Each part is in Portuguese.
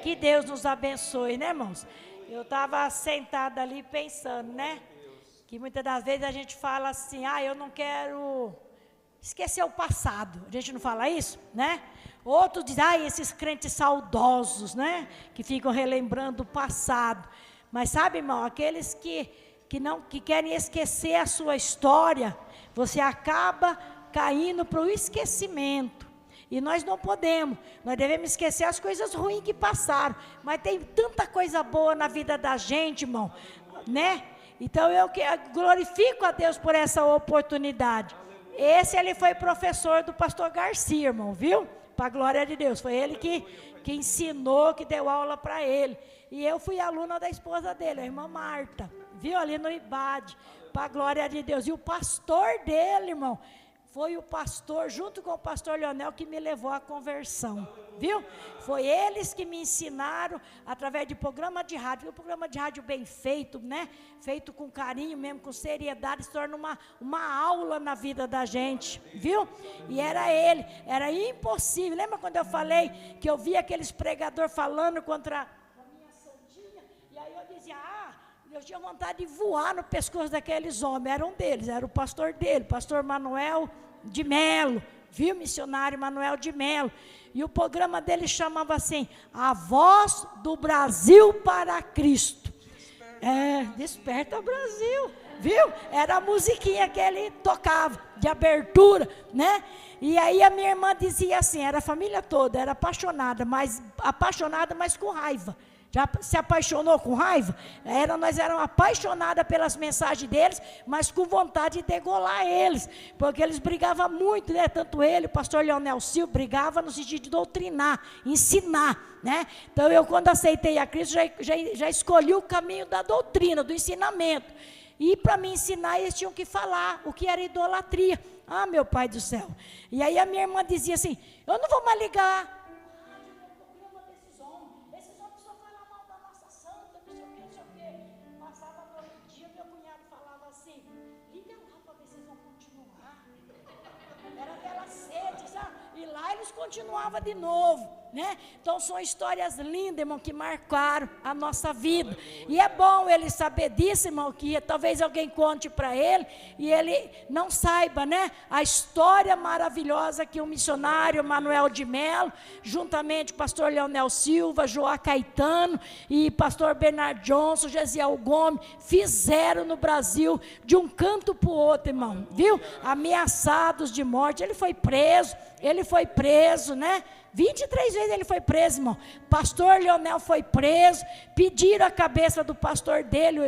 Que Deus nos abençoe, né, irmãos? Eu estava sentada ali pensando, né? Que muitas das vezes a gente fala assim, eu não quero esquecer o passado. A gente não fala isso, né? Outros dizem, esses crentes saudosos, né? Que ficam relembrando o passado. Mas sabe, irmão, aqueles que querem esquecer a sua história, você acaba caindo para o esquecimento. E nós não podemos, nós devemos esquecer as coisas ruins que passaram. Mas tem tanta coisa boa na vida da gente, irmão, né? Então eu glorifico a Deus por essa oportunidade. Ele foi professor do pastor Garcia, irmão, viu? Para a glória de Deus. Foi ele que ensinou, que deu aula para ele. E eu fui aluna da esposa dele, a irmã Marta. Viu? Ali no IBAD. Para a glória de Deus. E o pastor dele, irmão, foi o pastor, junto com o pastor Leonel, que me levou à conversão, viu? Foi eles que me ensinaram, através de programa de rádio, um programa de rádio bem feito, né? Feito com carinho mesmo, com seriedade, se torna uma aula na vida da gente, viu? E era impossível. Lembra quando eu falei que eu via aqueles pregadores falando contra a minha santinha? E aí eu dizia, eu tinha vontade de voar no pescoço daqueles homens. Era um deles, era o pastor dele, pastor Manuel de Melo, viu, missionário Manuel de Melo. E o programa dele chamava assim, A Voz do Brasil para Cristo. Desperta o Brasil, viu? Era a musiquinha que ele tocava, de abertura, né? E aí a minha irmã dizia assim, era a família toda, era apaixonada, mas com raiva. Já se apaixonou com raiva? Nós éramos apaixonadas pelas mensagens deles, mas com vontade de degolar eles, porque eles brigavam muito, né? Tanto ele, o pastor Leonel Silva, brigava no sentido de doutrinar, ensinar, né? Então eu, quando aceitei a Cristo, já escolhi o caminho da doutrina, do ensinamento. E para me ensinar, eles tinham que falar o que era idolatria. Meu Pai do céu. E aí a minha irmã dizia assim, eu não vou mais ligar continuava de novo, né? Então são histórias lindas, irmão, que marcaram a nossa vida. E é bom ele saber disso, irmão, que talvez alguém conte para ele e ele não saiba, né? A história maravilhosa que o missionário Manuel de Melo, juntamente com o pastor Leonel Silva, Joá Caetano e pastor Bernard Johnson, Gesiel Gomes, fizeram no Brasil de um canto para o outro, irmão, viu? Ameaçados de morte. Ele foi preso, né? 23 vezes ele foi preso, irmão. Pastor Leonel foi preso. Pediram a cabeça do pastor dele,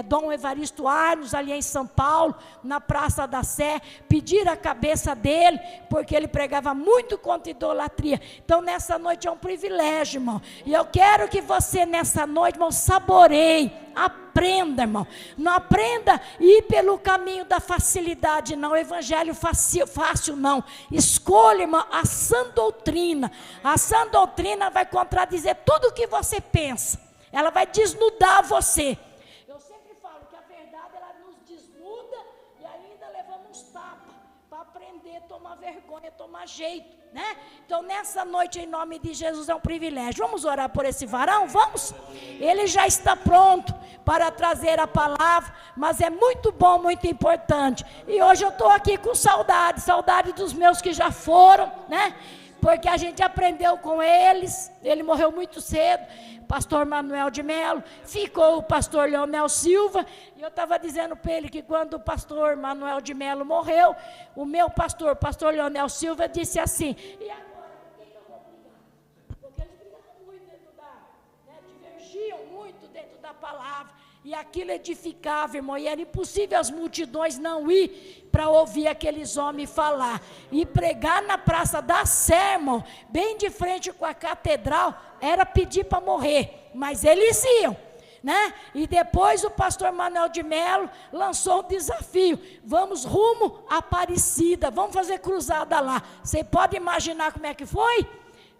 Dom Evaristo Arnos, ali em São Paulo, na Praça da Sé. Pediram a cabeça dele, porque ele pregava muito contra idolatria. Então, nessa noite é um privilégio, irmão. E eu quero que você, nessa noite, irmão, saboreie. Aprenda, irmão. Não aprenda a ir pelo caminho da facilidade, não. O evangelho fácil, não. Escolha, irmão, a sã doutrina. A sã doutrina vai contradizer tudo o que você pensa. Ela vai desnudar você. Eu sempre falo que a verdade, ela nos desnuda e ainda levamos tapa para aprender, tomar vergonha, tomar jeito, né? Então, nessa noite, em nome de Jesus, é um privilégio. Vamos orar por esse varão? Vamos? Ele já está pronto para trazer a palavra, mas é muito bom, muito importante. E hoje eu estou aqui com saudade dos meus que já foram, né? Porque a gente aprendeu com eles. Ele morreu muito cedo, pastor Manuel de Melo, ficou o pastor Leonel Silva. E eu estava dizendo para ele que quando o pastor Manuel de Melo morreu, o meu pastor Leonel Silva, disse assim, e agora, por que eu vou brigar? Porque eles brigavam muito divergiam muito dentro da palavra. E aquilo edificava, irmão, e era impossível as multidões não ir para ouvir aqueles homens falar. E pregar na Praça da Sé, irmão, bem de frente com a catedral, era pedir para morrer, mas eles iam, né? E depois o pastor Manuel de Melo lançou um desafio, vamos rumo à Aparecida, vamos fazer cruzada lá. Você pode imaginar como é que foi?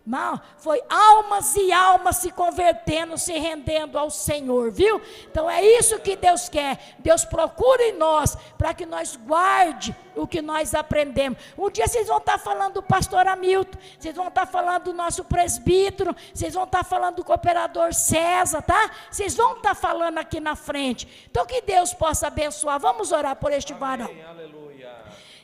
Irmão, foi almas e almas se convertendo, se rendendo ao Senhor, viu? Então é isso que Deus quer. Deus procura em nós, para que nós guarde o que nós aprendemos. Um dia vocês vão estar falando do pastor Hamilton, vocês vão estar falando do nosso presbítero, vocês vão estar falando do cooperador César, tá? Vocês vão estar falando aqui na frente. Então que Deus possa abençoar. Vamos orar por este varão. Aleluia.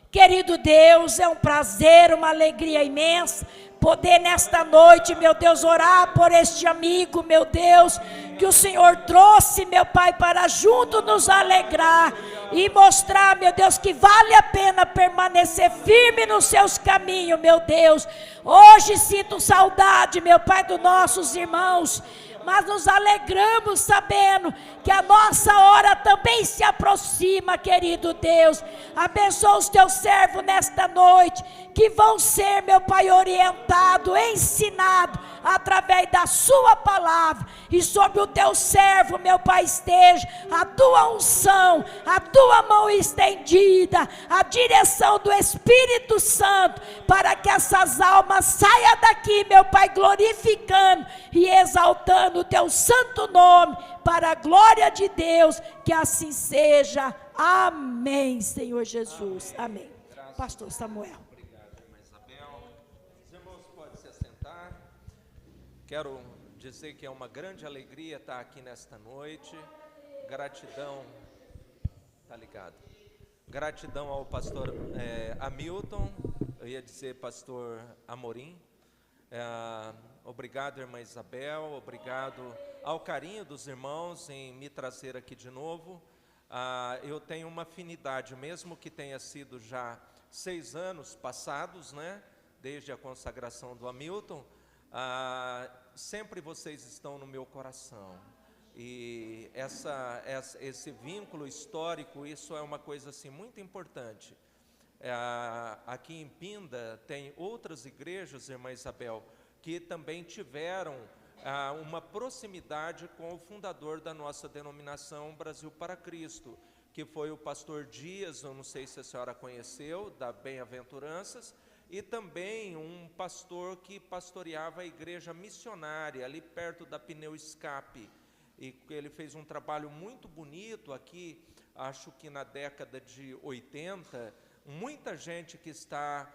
Querido Deus, é um prazer, uma alegria imensa poder nesta noite, meu Deus, orar por este amigo, meu Deus, que o Senhor trouxe, meu Pai, para junto nos alegrar e mostrar, meu Deus, que vale a pena permanecer firme nos seus caminhos, meu Deus. Hoje sinto saudade, meu Pai, dos nossos irmãos, mas nos alegramos sabendo que a nossa hora também se aproxima, querido Deus. Abençoa os teus servos nesta noite, que vão ser, meu Pai, orientado, ensinado através da sua palavra, e sobre o teu servo, meu Pai, esteja a tua unção, a tua mão estendida, a direção do Espírito Santo, para que essas almas saiam daqui, meu Pai, glorificando e exaltando o teu santo nome, para a glória de Deus. Que assim seja. Amém, Senhor Jesus. Amém. Pastor Samuel. Obrigado, irmã Isabel. Os irmãos podem se assentar. Quero dizer que é uma grande alegria estar aqui nesta noite. Gratidão. Tá ligado? Gratidão ao pastor Hamilton. Eu ia dizer pastor Amorim. Obrigado, irmã Isabel, obrigado ao carinho dos irmãos em me trazer aqui de novo. Eu tenho uma afinidade, mesmo que tenha sido já 6 anos passados, né, desde a consagração do Hamilton, sempre vocês estão no meu coração. E esse vínculo histórico, isso é uma coisa assim muito importante. Aqui em Pinda tem outras igrejas, irmã Isabel, que também tiveram uma proximidade com o fundador da nossa denominação Brasil para Cristo, que foi o pastor Dias, eu não sei se a senhora conheceu, da Bem-aventuranças, e também um pastor que pastoreava a igreja missionária, ali perto da Pneu Escape, e ele fez um trabalho muito bonito aqui, acho que na década de 80, muita gente que está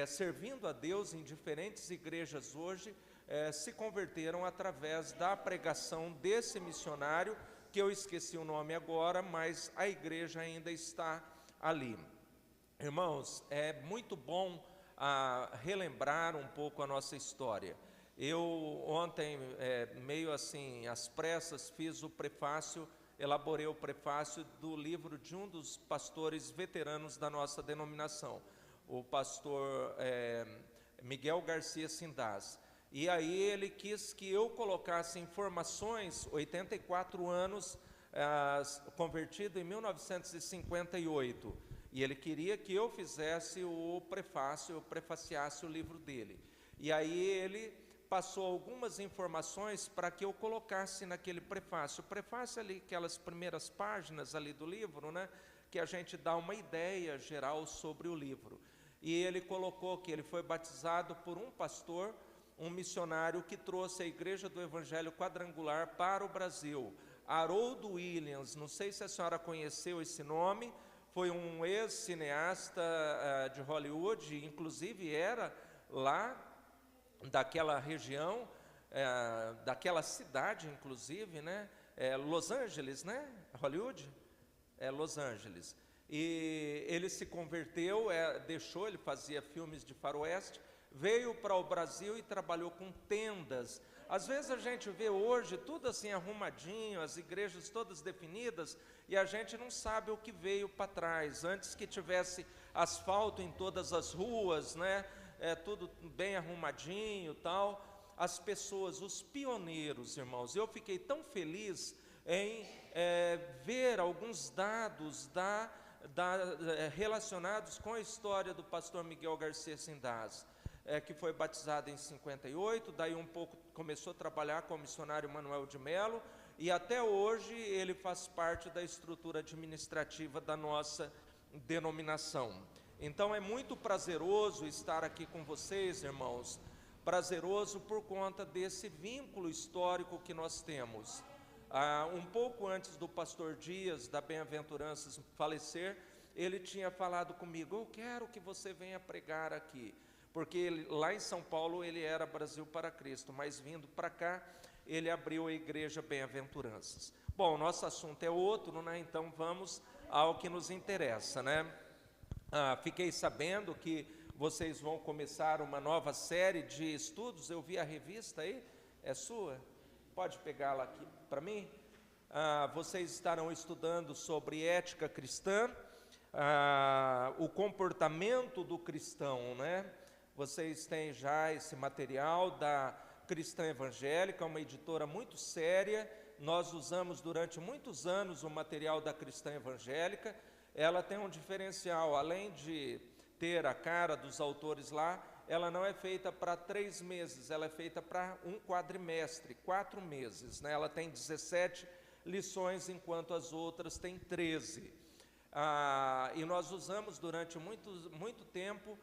servindo a Deus em diferentes igrejas hoje, se converteram através da pregação desse missionário, que eu esqueci o nome agora, mas a igreja ainda está ali. Irmãos, é muito bom relembrar um pouco a nossa história. Eu ontem, meio assim, às pressas, fiz o prefácio, elaborei o prefácio do livro de um dos pastores veteranos da nossa denominação, o pastor Miguel Garcia Sindaz. E aí ele quis que eu colocasse informações, 84 anos, convertido em 1958. E ele queria que eu fizesse o prefácio, eu prefaciasse o livro dele. E aí ele passou algumas informações para que eu colocasse naquele prefácio. O prefácio ali, aquelas primeiras páginas ali do livro, né, que a gente dá uma ideia geral sobre o livro. E ele colocou que ele foi batizado por um pastor, um missionário que trouxe a Igreja do Evangelho Quadrangular para o Brasil, Harold Williams. Não sei se a senhora conheceu esse nome, foi um ex-cineasta de Hollywood, inclusive era lá daquela região, daquela cidade, inclusive, né? Los Angeles, né? Hollywood? Los Angeles. E ele se converteu, deixou, ele fazia filmes de faroeste, veio para o Brasil e trabalhou com tendas. Às vezes a gente vê hoje tudo assim arrumadinho, as igrejas todas definidas, e a gente não sabe o que veio para trás. Antes que tivesse asfalto em todas as ruas, né? Tudo bem arrumadinho, tal. As pessoas, os pioneiros, irmãos, eu fiquei tão feliz em ver alguns dados relacionados com a história do pastor Miguel Garcia Sindaz, que foi batizado em 58, daí um pouco começou a trabalhar com o missionário Manuel de Melo, e até hoje ele faz parte da estrutura administrativa da nossa denominação. Então é muito prazeroso estar aqui com vocês, irmãos, prazeroso por conta desse vínculo histórico que nós temos. Um pouco antes do pastor Dias, da Bem-aventuranças, falecer, ele tinha falado comigo: eu quero que você venha pregar aqui, porque lá em São Paulo ele era Brasil para Cristo, mas vindo para cá, ele abriu a igreja Bem-aventuranças. Bom, nosso assunto é outro, né? Então vamos ao que nos interessa, né? Fiquei sabendo que vocês vão começar uma nova série de estudos. Eu vi a revista aí, é sua? Pode pegá-la aqui para mim? Vocês estarão estudando sobre ética cristã, o comportamento do cristão, né? Vocês têm já esse material da Cristã Evangélica, uma editora muito séria. Nós usamos durante muitos anos o material da Cristã Evangélica. Ela tem um diferencial, além de ter a cara dos autores lá, ela não é feita para 3 meses, ela é feita para um quadrimestre, 4 meses, né? Ela tem 17 lições, enquanto as outras têm 13. E nós usamos durante muito tempo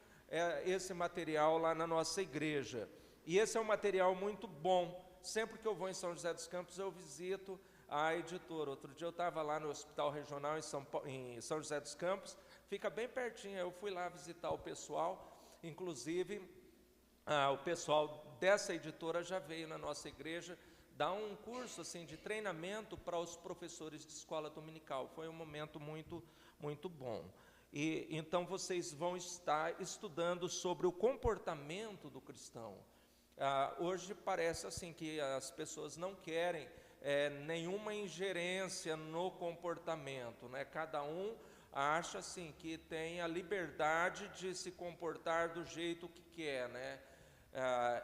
esse material lá na nossa igreja. E esse é um material muito bom. Sempre que eu vou em São José dos Campos, eu visito a editora. Outro dia eu estava lá no Hospital Regional em São José dos Campos, fica bem pertinho. Eu fui lá visitar o pessoal, inclusive o pessoal dessa editora já veio na nossa igreja dar um curso assim, de treinamento para os professores de escola dominical. Foi um momento muito, muito bom. E então vocês vão estar estudando sobre o comportamento do cristão. Hoje parece assim que as pessoas não querem nenhuma ingerência no comportamento, né? Cada um acha assim que tem a liberdade de se comportar do jeito que quer, né?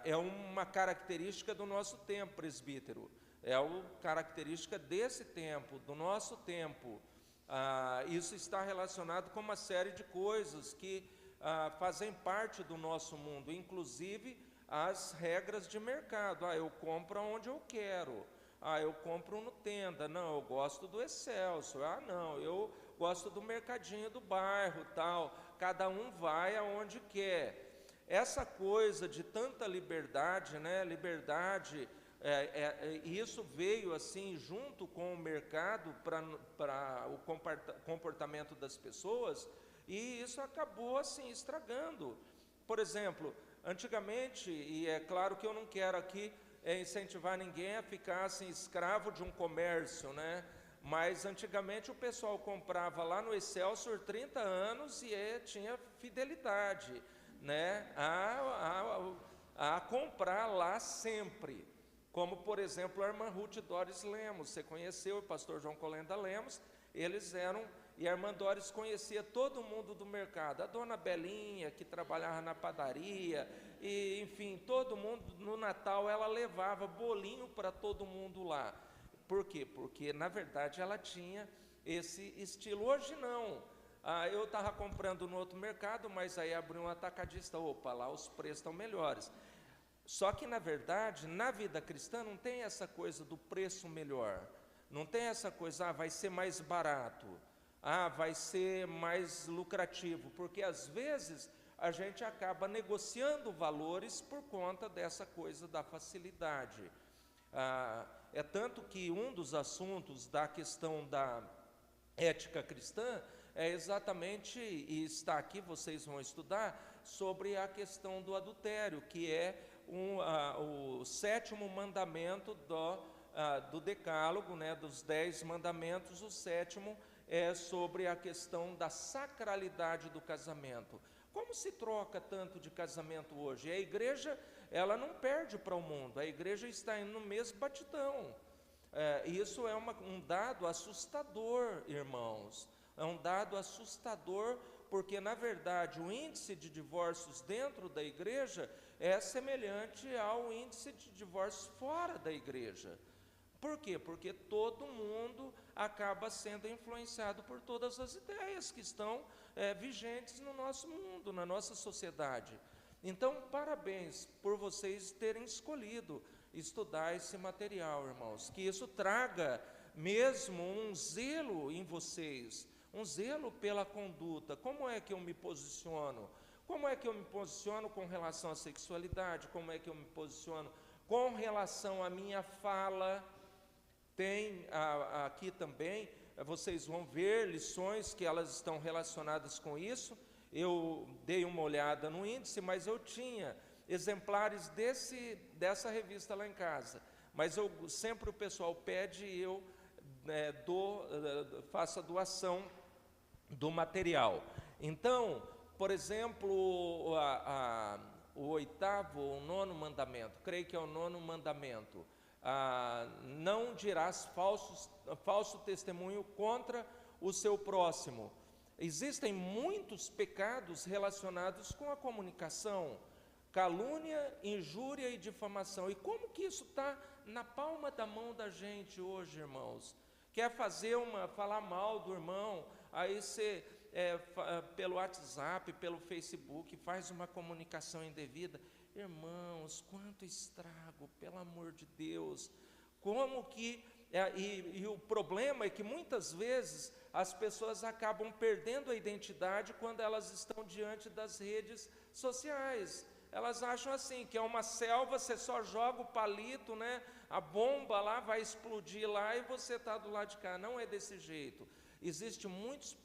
É uma característica do nosso tempo, presbítero. É uma característica desse tempo, do nosso tempo. Isso está relacionado com uma série de coisas que fazem parte do nosso mundo, inclusive as regras de mercado. Eu compro onde eu quero. Eu compro no Tenda. Não, eu gosto do Excelsior. Não, eu gosto do mercadinho do bairro, tal. Cada um vai aonde quer. Essa coisa de tanta liberdade, né? Liberdade, isso veio assim junto com o mercado para o comportamento das pessoas, e isso acabou assim estragando. Por exemplo, antigamente, e é claro que eu não quero aqui incentivar ninguém a ficar assim escravo de um comércio, né? Mas antigamente o pessoal comprava lá no Excelsior 30 anos e tinha fidelidade, né? A comprar lá sempre. Como, por exemplo, a irmã Ruth Doris Lemos. Você conheceu o pastor João Colenda Lemos? Eles eram... E a irmã Doris conhecia todo mundo do mercado, a dona Belinha, que trabalhava na padaria, e enfim, todo mundo, no Natal ela levava bolinho para todo mundo lá. Por quê? Porque, na verdade, ela tinha esse estilo. Hoje não. Eu estava comprando no outro mercado, mas aí abriu um atacadista, opa, lá os preços estão melhores. Só que, na verdade, na vida cristã não tem essa coisa do preço melhor, não tem essa coisa, vai ser mais barato, vai ser mais lucrativo, porque às vezes a gente acaba negociando valores por conta dessa coisa da facilidade. É tanto que um dos assuntos da questão da ética cristã é exatamente, e está aqui, vocês vão estudar, sobre a questão do adultério, que é o 7º mandamento do decálogo, né, dos 10 mandamentos. O 7º é sobre a questão da sacralidade do casamento. Como se troca tanto de casamento hoje? A igreja, ela não perde para o mundo, a igreja está indo no mesmo batidão. Isso é um dado assustador, irmãos. É um dado assustador, porque, na verdade, o índice de divórcios dentro da igreja é semelhante ao índice de divórcios fora da igreja. Por quê? Porque todo mundo acaba sendo influenciado por todas as ideias que estão vigentes no nosso mundo, na nossa sociedade. Então, parabéns por vocês terem escolhido estudar esse material, irmãos. Que isso traga mesmo um zelo em vocês, um zelo pela conduta. Como é que eu me posiciono? Como é que eu me posiciono com relação à sexualidade? Como é que eu me posiciono com relação à minha fala? Tem aqui também, vocês vão ver lições que elas estão relacionadas com isso. Eu dei uma olhada no índice, mas eu tinha exemplares dessa revista lá em casa. Mas sempre o pessoal pede e eu faço a doação do material. Então, por exemplo, o 8º ou 9º mandamento, creio que é o 9º mandamento, não dirás falso testemunho contra o seu próximo. Existem muitos pecados relacionados com a comunicação, calúnia, injúria e difamação. E como que isso está na palma da mão da gente hoje, irmãos? Quer falar mal do irmão, aí você, pelo WhatsApp, pelo Facebook, faz uma comunicação indevida. Irmãos, quanto estrago, pelo amor de Deus. Como que... E o problema é que muitas vezes as pessoas acabam perdendo a identidade quando elas estão diante das redes sociais. Elas acham assim, que é uma selva, você só joga o palito, né? A bomba lá vai explodir lá e você está do lado de cá. Não é desse jeito. Existem muitos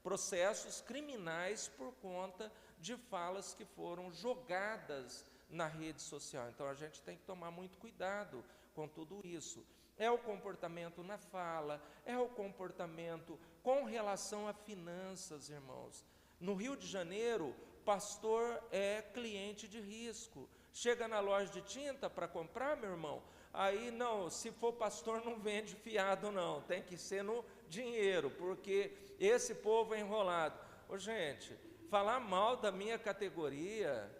processos criminais por conta de falas que foram jogadas na rede social. Então a gente tem que tomar muito cuidado com tudo isso. É o comportamento na fala, é o comportamento com relação a finanças, irmãos. No Rio de Janeiro, pastor é cliente de risco. Chega na loja de tinta para comprar, meu irmão, aí não, se for pastor não vende fiado não, tem que ser no dinheiro, porque esse povo é enrolado. Ô gente, falar mal da minha categoria,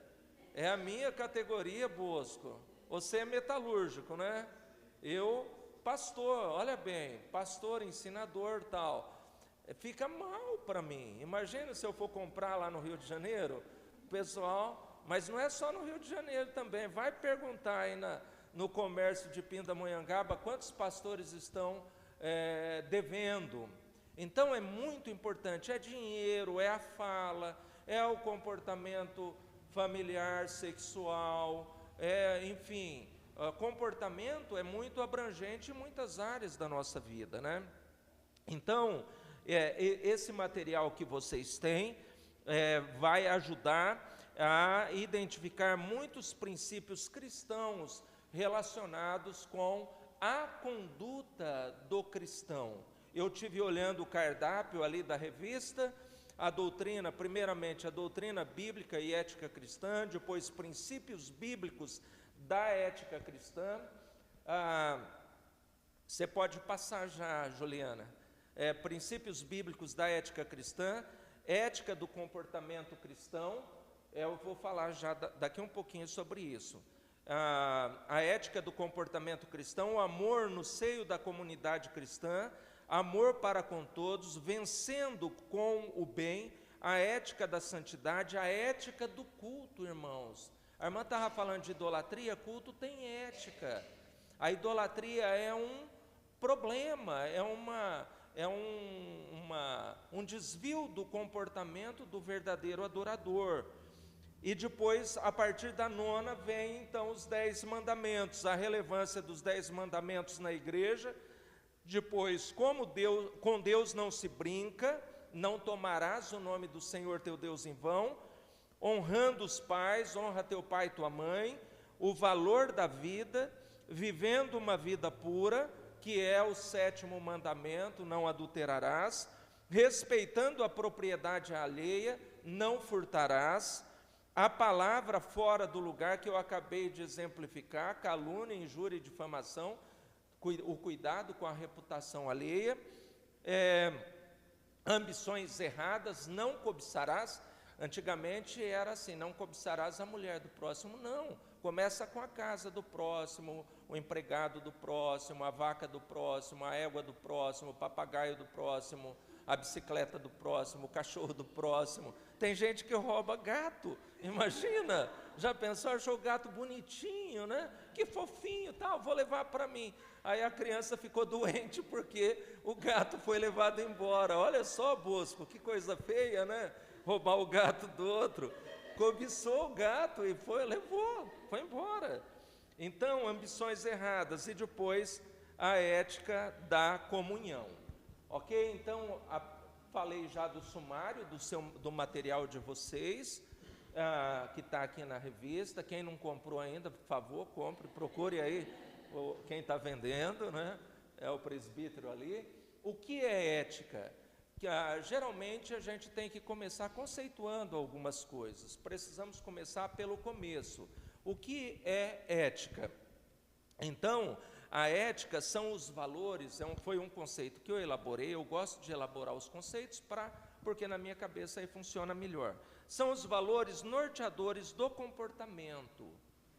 é a minha categoria, Bosco. Você é metalúrgico, né? Eu, pastor, olha bem, pastor, ensinador, tal. Fica mal para mim. Imagina se eu for comprar lá no Rio de Janeiro, o pessoal, mas não é só no Rio de Janeiro também, vai perguntar aí no comércio de Pindamonhangaba quantos pastores estão devendo. Então é muito importante, é dinheiro, é a fala, é o comportamento familiar, sexual, enfim, comportamento é muito abrangente em muitas áreas da nossa vida, né? Então, esse material que vocês têm vai ajudar a identificar muitos princípios cristãos relacionados com a conduta do cristão. Eu tive olhando o cardápio ali da revista, a doutrina, primeiramente a doutrina bíblica e ética cristã, depois princípios bíblicos da ética cristã. Você pode passar já, Juliana. Princípios bíblicos da ética cristã, ética do comportamento cristão, eu vou falar já daqui um pouquinho sobre isso. A ética do comportamento cristão, o amor no seio da comunidade cristã, amor para com todos, vencendo com o bem, a ética da santidade, a ética do culto, irmãos. A irmã estava falando de idolatria, culto tem ética. A idolatria é um problema, é um desvio do comportamento do verdadeiro adorador. E depois, a partir da 9ª, vem então os 10 mandamentos, a relevância dos 10 mandamentos na igreja. Depois, com Deus não se brinca, não tomarás o nome do Senhor teu Deus em vão, honrando os pais, honra teu pai e tua mãe, o valor da vida, vivendo uma vida pura, que é o 7º mandamento, não adulterarás, respeitando a propriedade alheia, não furtarás, a palavra fora do lugar que eu acabei de exemplificar, calúnia, injúria e difamação, o cuidado com a reputação alheia, ambições erradas, não cobiçarás. Antigamente era assim, não cobiçarás a mulher do próximo, não. Começa com a casa do próximo, o empregado do próximo, a vaca do próximo, a égua do próximo, o papagaio do próximo, a bicicleta do próximo, o cachorro do próximo. Tem gente que rouba gato, imagina, já pensou, achou o gato bonitinho, né? Que fofinho, tal, vou levar para mim. Aí a criança ficou doente porque o gato foi levado embora. Olha só, Bosco, que coisa feia, né? roubar o gato do outro, cobiçou o gato e levou, foi embora. Então, ambições erradas. E depois, a ética da comunhão. Ok? Então, falei já do sumário, do material de vocês, que está aqui na revista. Quem não comprou ainda, por favor, compre, procure aí quem está vendendo, né? É o presbítero ali. O que é ética? Geralmente a gente tem que começar conceituando algumas coisas. Precisamos começar pelo começo. O que é ética? Então, a ética são os valores, foi um conceito que eu elaborei. Eu gosto de elaborar os conceitos porque na minha cabeça aí funciona melhor. São os valores norteadores do comportamento.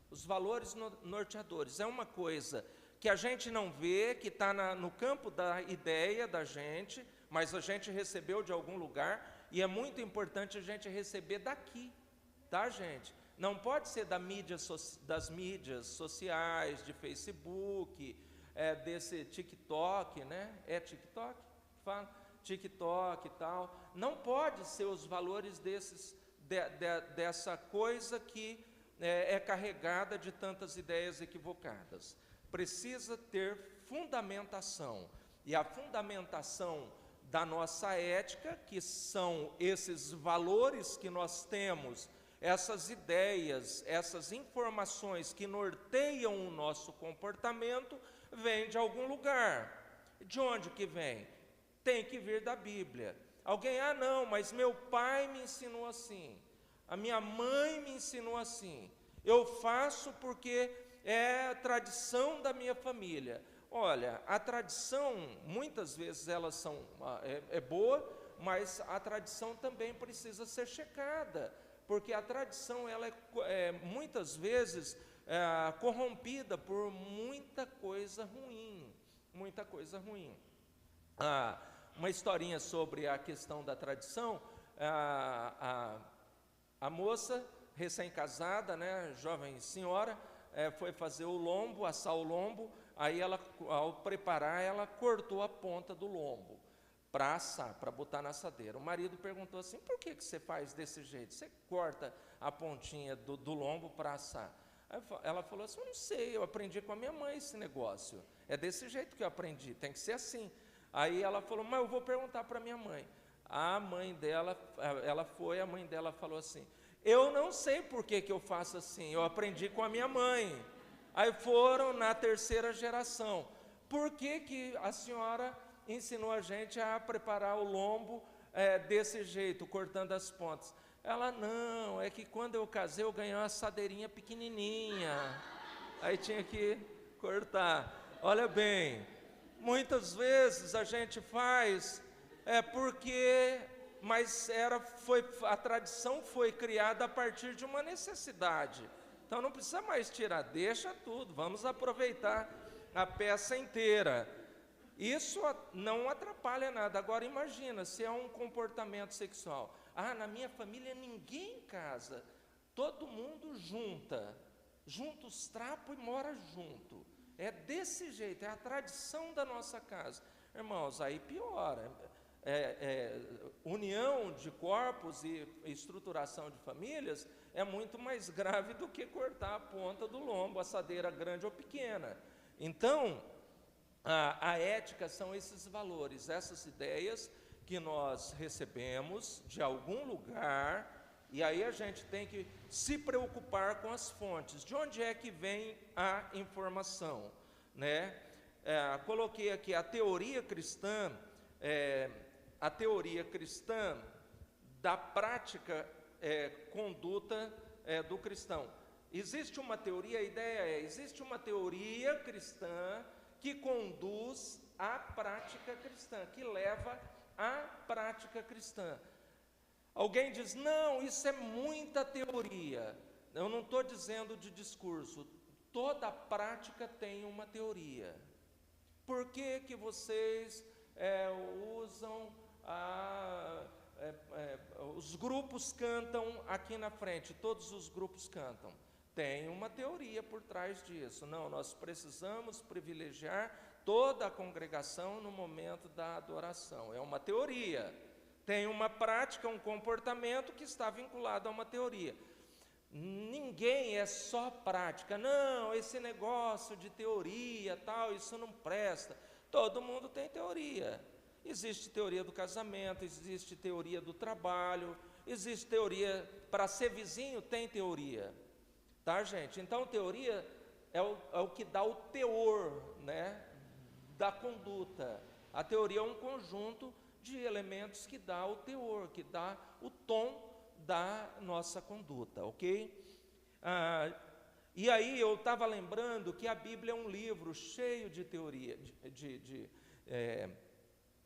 Os valores norteadores é uma coisa que a gente não vê, que está no campo da ideia da gente, mas a gente recebeu de algum lugar, e é muito importante a gente receber daqui, tá, gente? Não pode ser das mídias sociais, de Facebook, desse TikTok, né? É TikTok que fala? TikTok e tal. Não pode ser os valores dessa coisa que é carregada de tantas ideias equivocadas. Precisa ter fundamentação. E a fundamentação da nossa ética, que são esses valores que nós temos, essas ideias, essas informações que norteiam o nosso comportamento, vem de algum lugar. De onde que vem? Tem que vir da Bíblia. Alguém, não, mas meu pai me ensinou assim, a minha mãe me ensinou assim, eu faço porque é a tradição da minha família. Olha, a tradição, muitas vezes elas é boa, mas a tradição também precisa ser checada, porque a tradição ela é muitas vezes corrompida por muita coisa ruim, muita coisa ruim. Uma historinha sobre a questão da tradição. A moça recém-casada, né, jovem senhora, foi fazer o lombo, assar o lombo. Aí ela, ao preparar, ela cortou a ponta do lombo para assar, para botar na assadeira. O marido perguntou assim: por que você faz desse jeito? Você corta a pontinha do lombo para assar? Aí ela falou assim: eu não sei, eu aprendi com a minha mãe esse negócio. É desse jeito que eu aprendi, tem que ser assim. Aí ela falou: mas eu vou perguntar para minha mãe. A mãe dela, a mãe dela falou assim: eu não sei por que eu faço assim, eu aprendi com a minha mãe. Aí foram na terceira geração. Por que a senhora ensinou a gente a preparar o lombo desse jeito, cortando as pontas? Ela: não, é que quando eu casei eu ganhei uma assadeirinha pequenininha, aí tinha que cortar. Olha bem, muitas vezes a gente faz mas a tradição foi criada a partir de uma necessidade. Então não precisa mais tirar, deixa tudo, vamos aproveitar a peça inteira. Isso não atrapalha nada. Agora imagina, se é um comportamento sexual. Na minha família ninguém casa, todo mundo junta os trapos e mora junto. É desse jeito, é a tradição da nossa casa. Irmãos, aí piora. União de corpos e estruturação de famílias é muito mais grave do que cortar a ponta do lombo, assadeira grande ou pequena. Então, a ética são esses valores, essas ideias que nós recebemos de algum lugar, e aí a gente tem que se preocupar com as fontes. De onde é que vem a informação, né? Coloquei aqui a teoria cristã da prática conduta do cristão. Existe uma teoria, existe uma teoria cristã que conduz à prática cristã, que leva à prática cristã. Alguém diz: não, isso é muita teoria. Eu não estou dizendo de discurso, toda prática tem uma teoria. Por que vocês usam os grupos cantam aqui na frente, todos os grupos cantam? Tem uma teoria por trás disso. Não, nós precisamos privilegiar toda a congregação no momento da adoração. É uma teoria, tem uma prática, um comportamento que está vinculado a uma teoria. Ninguém é só prática. Não, esse negócio de teoria, tal, isso não presta. Todo mundo tem teoria. Existe teoria do casamento, existe teoria do trabalho, existe teoria para ser vizinho, tem teoria. Tá, gente? Então, teoria é o que dá o teor, né, da conduta. A teoria é um conjunto de elementos que dá o teor, que dá o tom da nossa conduta, ok? E aí eu estava lembrando que a Bíblia é um livro cheio de teoria,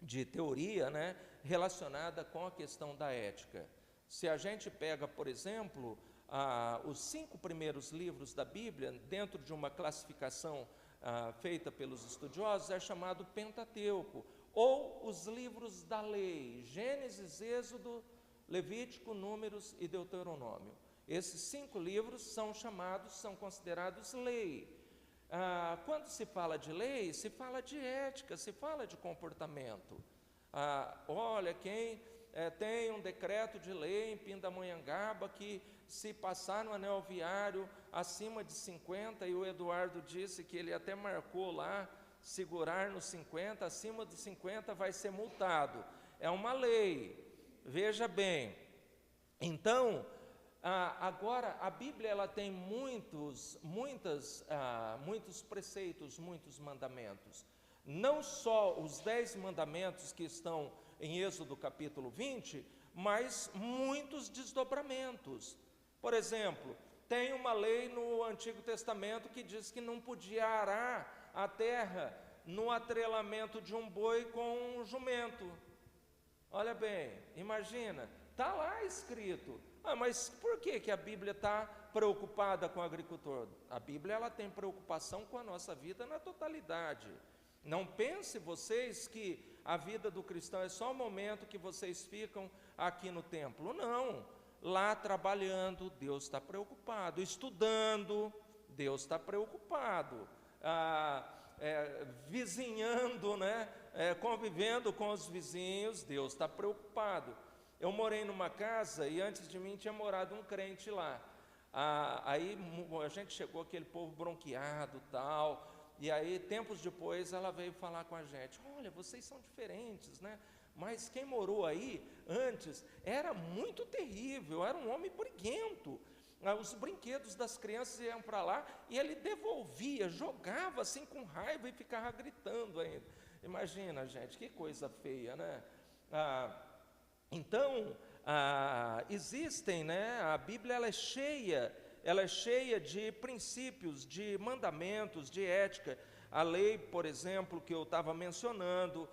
de teoria, né, relacionada com a questão da ética. Se a gente pega, por exemplo, os 5 primeiros livros da Bíblia, dentro de uma classificação feita pelos estudiosos, é chamado Pentateuco, ou os livros da lei, Gênesis, Êxodo, Levítico, Números e Deuteronômio. Esses 5 livros são considerados lei. Quando se fala de lei, se fala de ética, se fala de comportamento. Olha, quem tem um decreto de lei em Pindamonhangaba que se passar no anel viário acima de 50, e o Eduardo disse que ele até marcou lá, segurar nos 50, acima dos 50 vai ser multado. É uma lei, veja bem. Então, agora a Bíblia ela tem muitos preceitos, muitos mandamentos. Não só os 10 mandamentos que estão em Êxodo capítulo 20, mas muitos desdobramentos. Por exemplo, tem uma lei no Antigo Testamento que diz que não podia arar a terra no atrelamento de um boi com um jumento. Olha bem, imagina, está lá escrito. Mas por que a Bíblia está preocupada com o agricultor? A Bíblia ela tem preocupação com a nossa vida na totalidade. Não pense vocês que a vida do cristão é só o momento que vocês ficam aqui no templo. Não, lá trabalhando, Deus está preocupado. Estudando, Deus está preocupado. Vizinhando, né? Convivendo com os vizinhos, Deus está preocupado. Eu morei numa casa e antes de mim tinha morado um crente lá. Aí a gente chegou, aquele povo bronqueado e tal, e aí tempos depois ela veio falar com a gente: olha, vocês são diferentes, né? Mas quem morou aí antes era muito terrível, era um homem briguento. Os brinquedos das crianças iam para lá e ele devolvia, jogava assim com raiva e ficava gritando ainda. Imagina, gente, que coisa feia, né? Então, existem, né? A Bíblia ela é cheia de princípios, de mandamentos, de ética. A lei, por exemplo, que eu estava mencionando,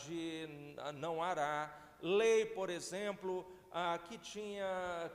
de não arar. Lei, por exemplo,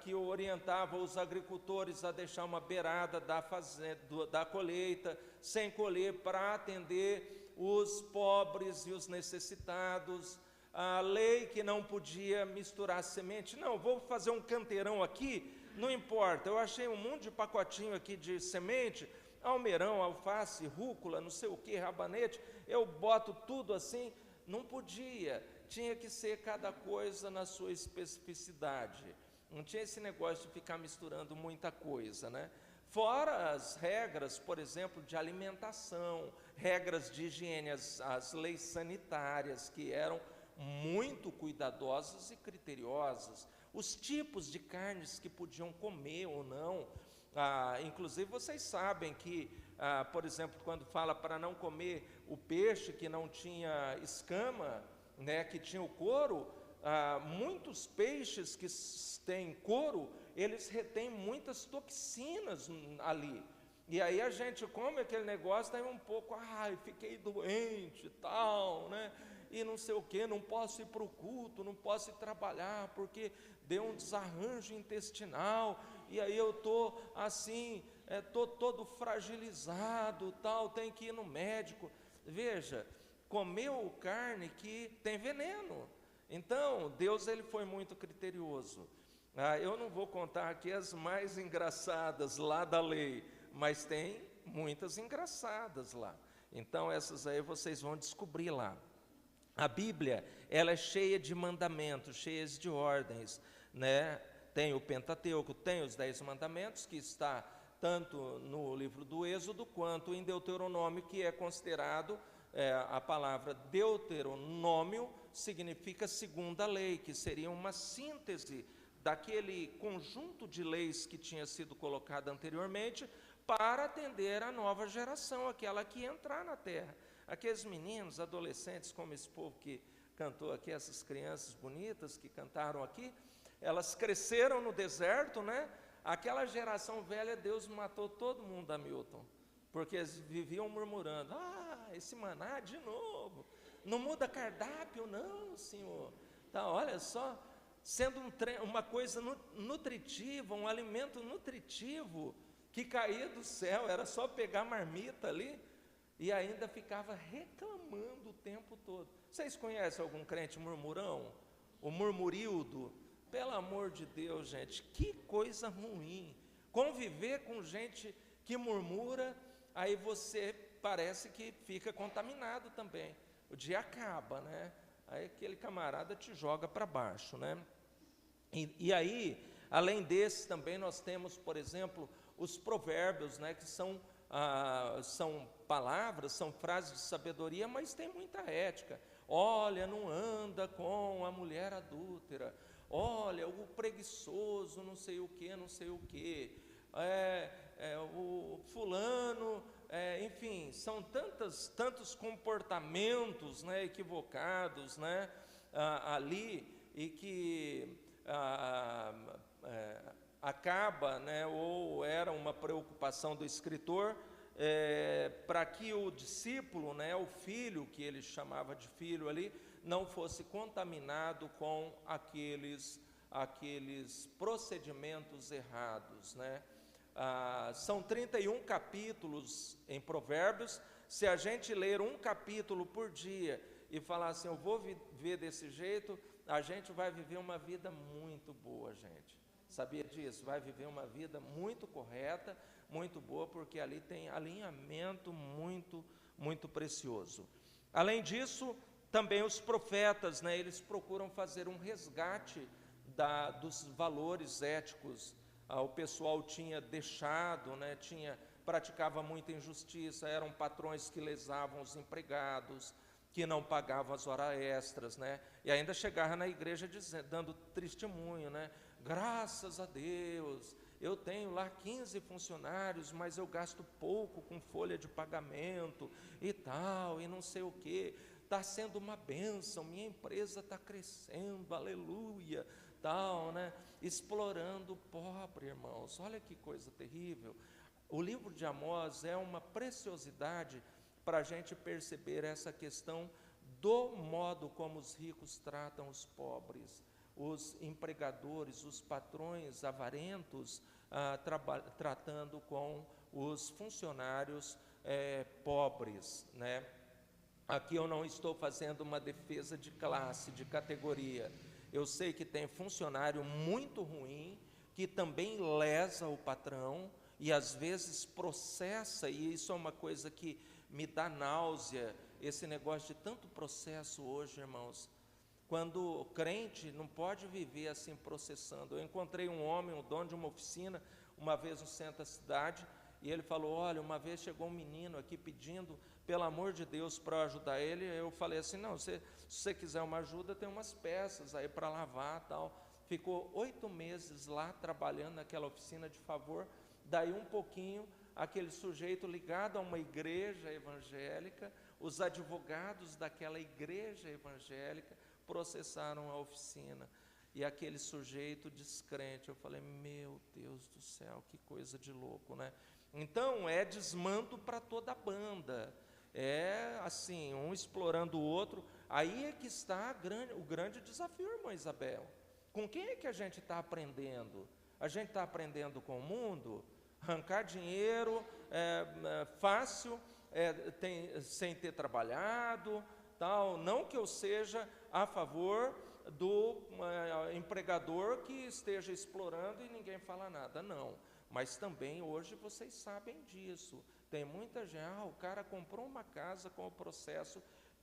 que orientava os agricultores a deixar uma beirada da colheita sem colher para atender os pobres e os necessitados. A lei que não podia misturar semente. Não, vou fazer um canteirão aqui, não importa, eu achei um monte de pacotinho aqui de semente, almeirão, alface, rúcula, não sei o que, rabanete, eu boto tudo assim. Não podia, tinha que ser cada coisa na sua especificidade. Não tinha esse negócio de ficar misturando muita coisa, né? Fora as regras, por exemplo, de alimentação, regras de higiene, as leis sanitárias, que eram muito cuidadosas e criteriosas, os tipos de carnes que podiam comer ou não. Inclusive vocês sabem que, por exemplo, quando fala para não comer o peixe que não tinha escama, né, que tinha o couro, muitos peixes que têm couro, eles retêm muitas toxinas ali. E aí a gente come aquele negócio, daí um pouco, fiquei doente e tal, né? E não sei o que, não posso ir para o culto, não posso ir trabalhar, porque deu um desarranjo intestinal, e aí eu estou assim, estou todo fragilizado, tal, tenho que ir no médico. Veja, comeu carne que tem veneno. Então, Deus ele foi muito criterioso. Eu não vou contar aqui as mais engraçadas lá da lei, mas tem muitas engraçadas lá. Então, essas aí vocês vão descobrir lá. A Bíblia, ela é cheia de mandamentos, cheia de ordens, né? Tem o Pentateuco, tem os 10 mandamentos, que está tanto no livro do Êxodo, quanto em Deuteronômio, que é considerado, a palavra Deuteronômio significa segunda lei, que seria uma síntese daquele conjunto de leis que tinha sido colocado anteriormente, para atender a nova geração, aquela que ia entrar na terra. Aqueles meninos, adolescentes, como esse povo que cantou aqui, essas crianças bonitas que cantaram aqui, elas cresceram no deserto, né? Aquela geração velha, Deus matou todo mundo, Hamilton, porque eles viviam murmurando: esse maná de novo, não muda cardápio não, Senhor. Então, olha só, sendo uma coisa nutritiva, um alimento nutritivo, que caía do céu, era só pegar a marmita ali, e ainda ficava reclamando o tempo todo. Vocês conhecem algum crente murmurão? O murmurildo? Pelo amor de Deus, gente, que coisa ruim. Conviver com gente que murmura, aí você parece que fica contaminado também. O dia acaba, né? Aí aquele camarada te joga para baixo, né? E aí, além desse também nós temos, por exemplo, os provérbios, né? Que são palavras, são frases de sabedoria, mas tem muita ética. Olha, não anda com a mulher adúltera. Olha, o preguiçoso, não sei o que, não sei o que. O fulano, enfim, são tantos comportamentos, né, equivocados, né, ali, e que acaba, né, ou era uma preocupação do escritor, para que o discípulo, né, o filho, que ele chamava de filho ali, não fosse contaminado com aqueles procedimentos errados, né? São 31 capítulos em Provérbios. Se a gente ler um capítulo por dia e falar assim, eu vou viver desse jeito, a gente vai viver uma vida muito boa, gente. Sabia disso? Vai viver uma vida muito correta, muito boa, porque ali tem alinhamento muito, muito precioso. Além disso, também os profetas, né, eles procuram fazer um resgate dos valores éticos. O pessoal tinha deixado, né, praticava muita injustiça, eram patrões que lesavam os empregados, que não pagavam as horas extras, né, e ainda chegava na igreja dando testemunho, né, graças a Deus, eu tenho lá 15 funcionários, mas eu gasto pouco com folha de pagamento e tal, e não sei o quê. Está sendo uma bênção, minha empresa está crescendo, aleluia, tal, né? Explorando o pobre, irmãos, olha que coisa terrível. O livro de Amós é uma preciosidade para a gente perceber essa questão do modo como os ricos tratam os pobres, os empregadores, os patrões avarentos, tratando com os funcionários pobres, né? Aqui eu não estou fazendo uma defesa de classe, de categoria. Eu sei que tem funcionário muito ruim, que também lesa o patrão, e às vezes processa, e isso é uma coisa que me dá náusea, esse negócio de tanto processo hoje, irmãos. Quando o crente não pode viver assim processando. Eu encontrei um homem, o dono de uma oficina, uma vez no centro da cidade, e ele falou, olha, uma vez chegou um menino aqui pedindo, pelo amor de Deus, para eu ajudar ele. Eu falei assim, não, se você quiser uma ajuda, tem umas peças aí para lavar, tal. Ficou 8 meses lá, trabalhando naquela oficina de favor. Daí um pouquinho, aquele sujeito ligado a uma igreja evangélica, os advogados daquela igreja evangélica processaram a oficina. E aquele sujeito descrente, eu falei, meu Deus do céu, que coisa de louco, né? Então, é desmanto para toda a banda, é assim, um explorando o outro. Aí é que está o grande desafio, irmã Isabel. Com quem é que a gente está aprendendo? A gente está aprendendo com o mundo? Arrancar dinheiro fácil, sem ter trabalhado, tal. Não que eu seja a favor do empregador que esteja explorando e ninguém fala nada, não. Mas também hoje vocês sabem disso. Tem muita gente, o cara comprou uma casa com o processo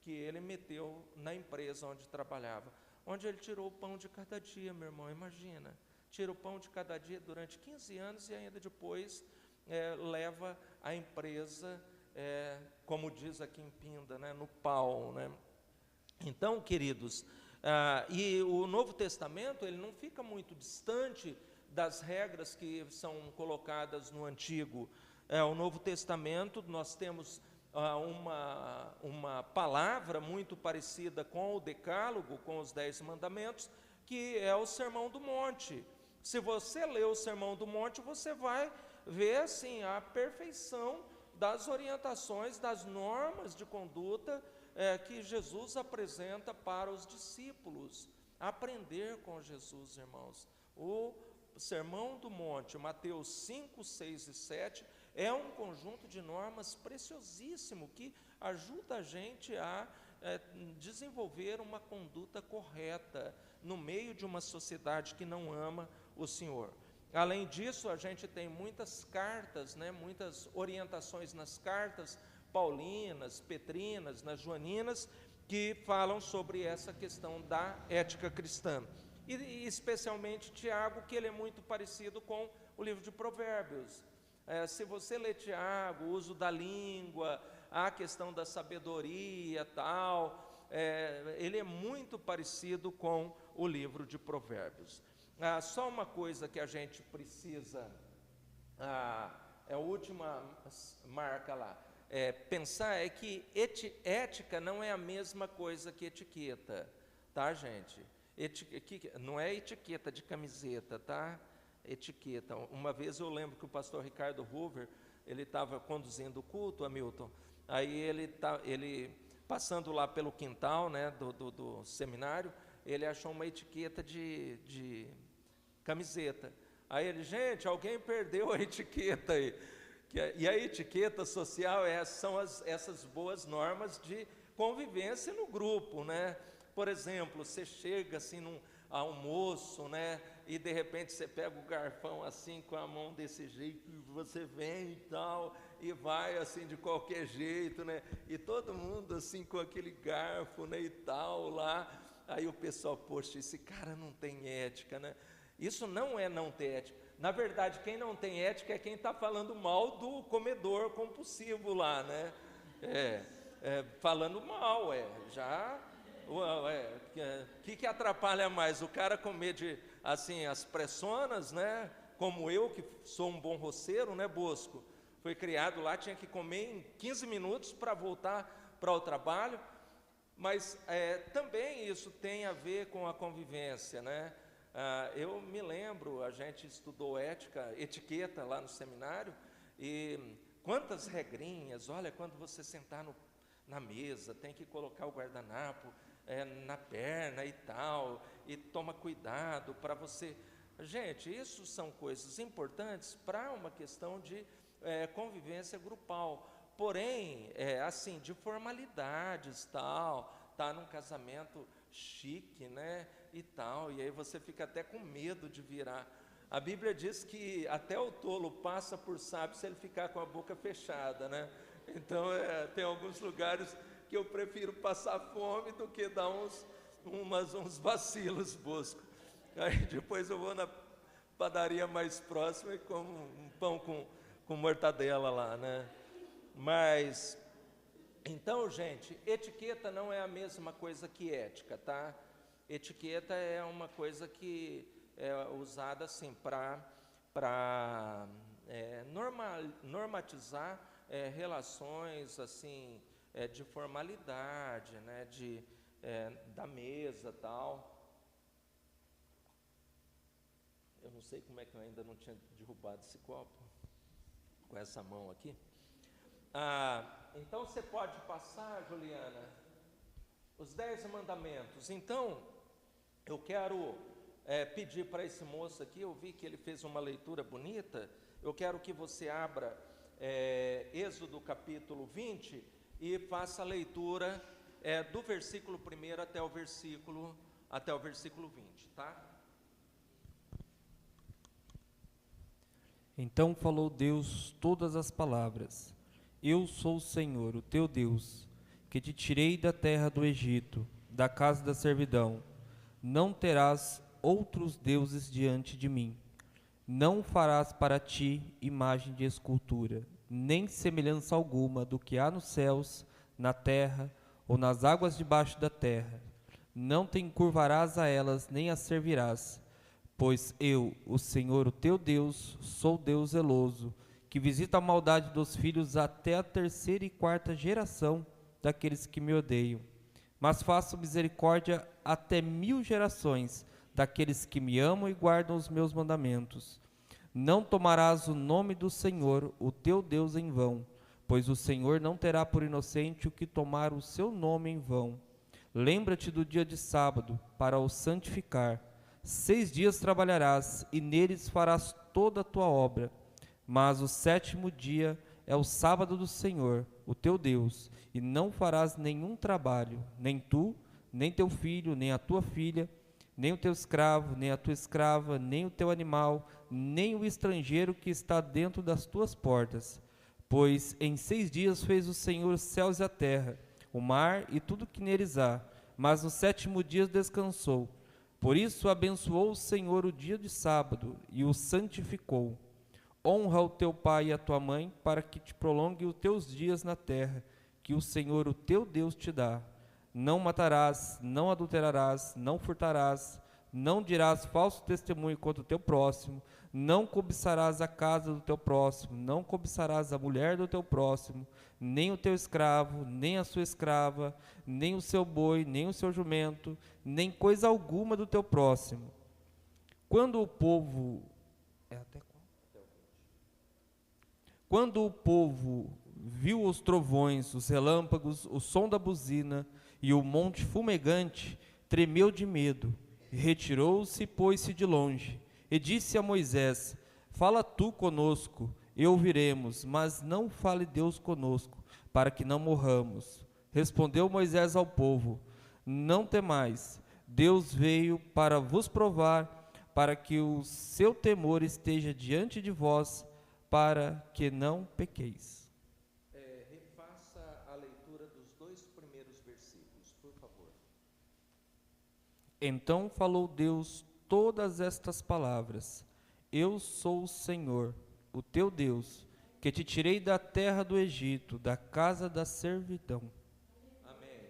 que ele meteu na empresa onde trabalhava, onde ele tirou o pão de cada dia, meu irmão, imagina, tira o pão de cada dia durante 15 anos e ainda depois leva a empresa, como diz aqui em Pinda, né, no pau, né? Então, queridos, e o Novo Testamento, ele não fica muito distante das regras que são colocadas no Antigo. O Novo Testamento, nós temos uma palavra muito parecida com o Decálogo, com os 10 mandamentos, que é o Sermão do Monte. Se você ler o Sermão do Monte, você vai ver assim, a perfeição das orientações, das normas de conduta que Jesus apresenta para os discípulos. Aprender com Jesus, irmãos. O Sermão do Monte, Mateus 5, 6 e 7, é um conjunto de normas preciosíssimo que ajuda a gente a desenvolver uma conduta correta no meio de uma sociedade que não ama o Senhor. Além disso, a gente tem muitas cartas, né, muitas orientações nas cartas paulinas, petrinas, nas joaninas, que falam sobre essa questão da ética cristã. E especialmente Tiago, que ele é muito parecido com o livro de Provérbios. Se você lê Tiago, o uso da língua, a questão da sabedoria, tal, ele é muito parecido com o livro de Provérbios. Só uma coisa que a gente precisa, a última marca lá, pensar é que ética não é a mesma coisa que etiqueta, tá, gente? Não é etiqueta de camiseta, tá? Etiqueta. Uma vez eu lembro que o pastor Ricardo Hoover, ele estava conduzindo o culto, Hamilton, aí ele passando lá pelo quintal, né, do seminário, ele achou uma etiqueta de camiseta. Aí ele, gente, alguém perdeu a etiqueta aí. E a etiqueta social são essas boas normas de convivência no grupo, né? Por exemplo, você chega assim num almoço, né? E de repente você pega o garfão assim com a mão desse jeito, e você vem e tal, e vai assim de qualquer jeito, né? E todo mundo assim com aquele garfo, né? E tal lá. Aí o pessoal, poxa, esse cara não tem ética, né? Isso não é não ter ética. Na verdade, quem não tem ética é quem está falando mal do comedor compulsivo lá, né? Falando mal, que atrapalha mais? O cara comer assim, as pressonas, né? Como eu, que sou um bom roceiro, né, Bosco? Foi criado lá, tinha que comer em 15 minutos para voltar para o trabalho. Mas também isso tem a ver com a convivência, né? Eu me lembro, a gente estudou etiqueta lá no seminário, e quantas regrinhas, olha, quando você sentar na mesa, tem que colocar o guardanapo na perna e tal, e toma cuidado para você... Gente, isso são coisas importantes para uma questão de convivência grupal, porém, assim, de formalidades, tal, tá num casamento chique, né, e tal, e aí você fica até com medo de virar. A Bíblia diz que até o tolo passa por sábio se ele ficar com a boca fechada, né? Então, tem alguns lugares que eu prefiro passar fome do que dar uns vacilos, Bosco. Aí depois eu vou na padaria mais próxima e como um pão com mortadela lá, né? Mas, então, gente, etiqueta não é a mesma coisa que ética, tá? Etiqueta é uma coisa que é usada assim para normatizar relações assim de formalidade, né? Da mesa, tal. Eu não sei como é que eu ainda não tinha derrubado esse copo com essa mão aqui. Então você pode passar, Juliana, os 10 mandamentos. Então, eu quero pedir para esse moço aqui, eu vi que ele fez uma leitura bonita, eu quero que você abra Êxodo capítulo 20 e faça a leitura do versículo 1 até o versículo 20, tá? Então falou Deus todas as palavras: Eu sou o Senhor, o teu Deus, que te tirei da terra do Egito, da casa da servidão. Não terás outros deuses diante de mim. Não farás para ti imagem de escultura, nem semelhança alguma do que há nos céus, na terra ou nas águas debaixo da terra. Não te encurvarás a elas, nem as servirás, pois eu, o Senhor, o teu Deus, sou Deus zeloso, que visita a maldade dos filhos até a terceira e quarta geração daqueles que me odeiam. Mas faço misericórdia até 1000 gerações daqueles que me amam e guardam os meus mandamentos. Não tomarás o nome do Senhor, o teu Deus, em vão, pois o Senhor não terá por inocente o que tomar o seu nome em vão. Lembra-te do dia de sábado, para o santificar. 6 dias trabalharás, e neles farás toda a tua obra. Mas o 7º dia é o sábado do Senhor, o teu Deus, e não farás nenhum trabalho, nem tu, nem teu filho, nem a tua filha, nem o teu escravo, nem a tua escrava, nem o teu animal, nem o estrangeiro que está dentro das tuas portas. Pois em 6 dias fez o Senhor os céus e a terra, o mar e tudo que neles há, mas no 7º dia descansou. Por isso abençoou o Senhor o dia de sábado e o santificou. Honra o teu pai e a tua mãe, para que te prolongue os teus dias na terra, que o Senhor, o teu Deus, te dá. Não matarás, não adulterarás, não furtarás, não dirás falso testemunho contra o teu próximo, não cobiçarás a casa do teu próximo, não cobiçarás a mulher do teu próximo, nem o teu escravo, nem a sua escrava, nem o seu boi, nem o seu jumento, nem coisa alguma do teu próximo. Quando o povo viu os trovões, os relâmpagos, o som da buzina e o monte fumegante, tremeu de medo, retirou-se e pôs-se de longe, e disse a Moisés: fala tu conosco, e ouviremos, mas não fale Deus conosco, para que não morramos. Respondeu Moisés ao povo: não temais, Deus veio para vos provar, para que o seu temor esteja diante de vós, para que não pequeis. Refaça a leitura dos 2 primeiros versículos, por favor. Então falou Deus todas estas palavras: eu sou o Senhor, o teu Deus, que te tirei da terra do Egito, da casa da servidão. Amém.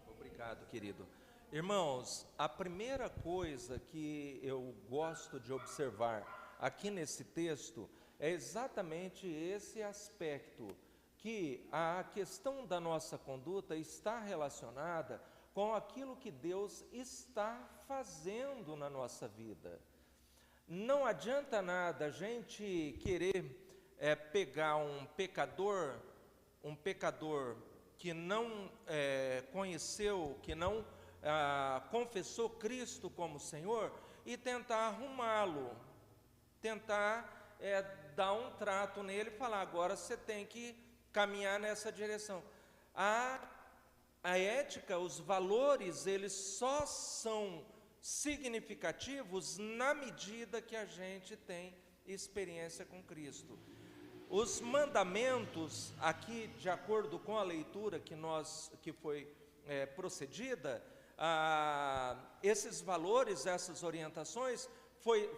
Obrigado, querido. Irmãos, a primeira coisa que eu gosto de observar aqui nesse texto é exatamente esse aspecto, que a questão da nossa conduta está relacionada com aquilo que Deus está fazendo na nossa vida. Não adianta nada a gente querer pegar um pecador que não conheceu, que não confessou Cristo como Senhor, e tentar arrumá-lo, tentar dar um trato nele e falar: agora você tem que caminhar nessa direção. A ética, os valores, eles só são significativos na medida que a gente tem experiência com Cristo. Os mandamentos, aqui, de acordo com a leitura que foi procedida, esses valores, essas orientações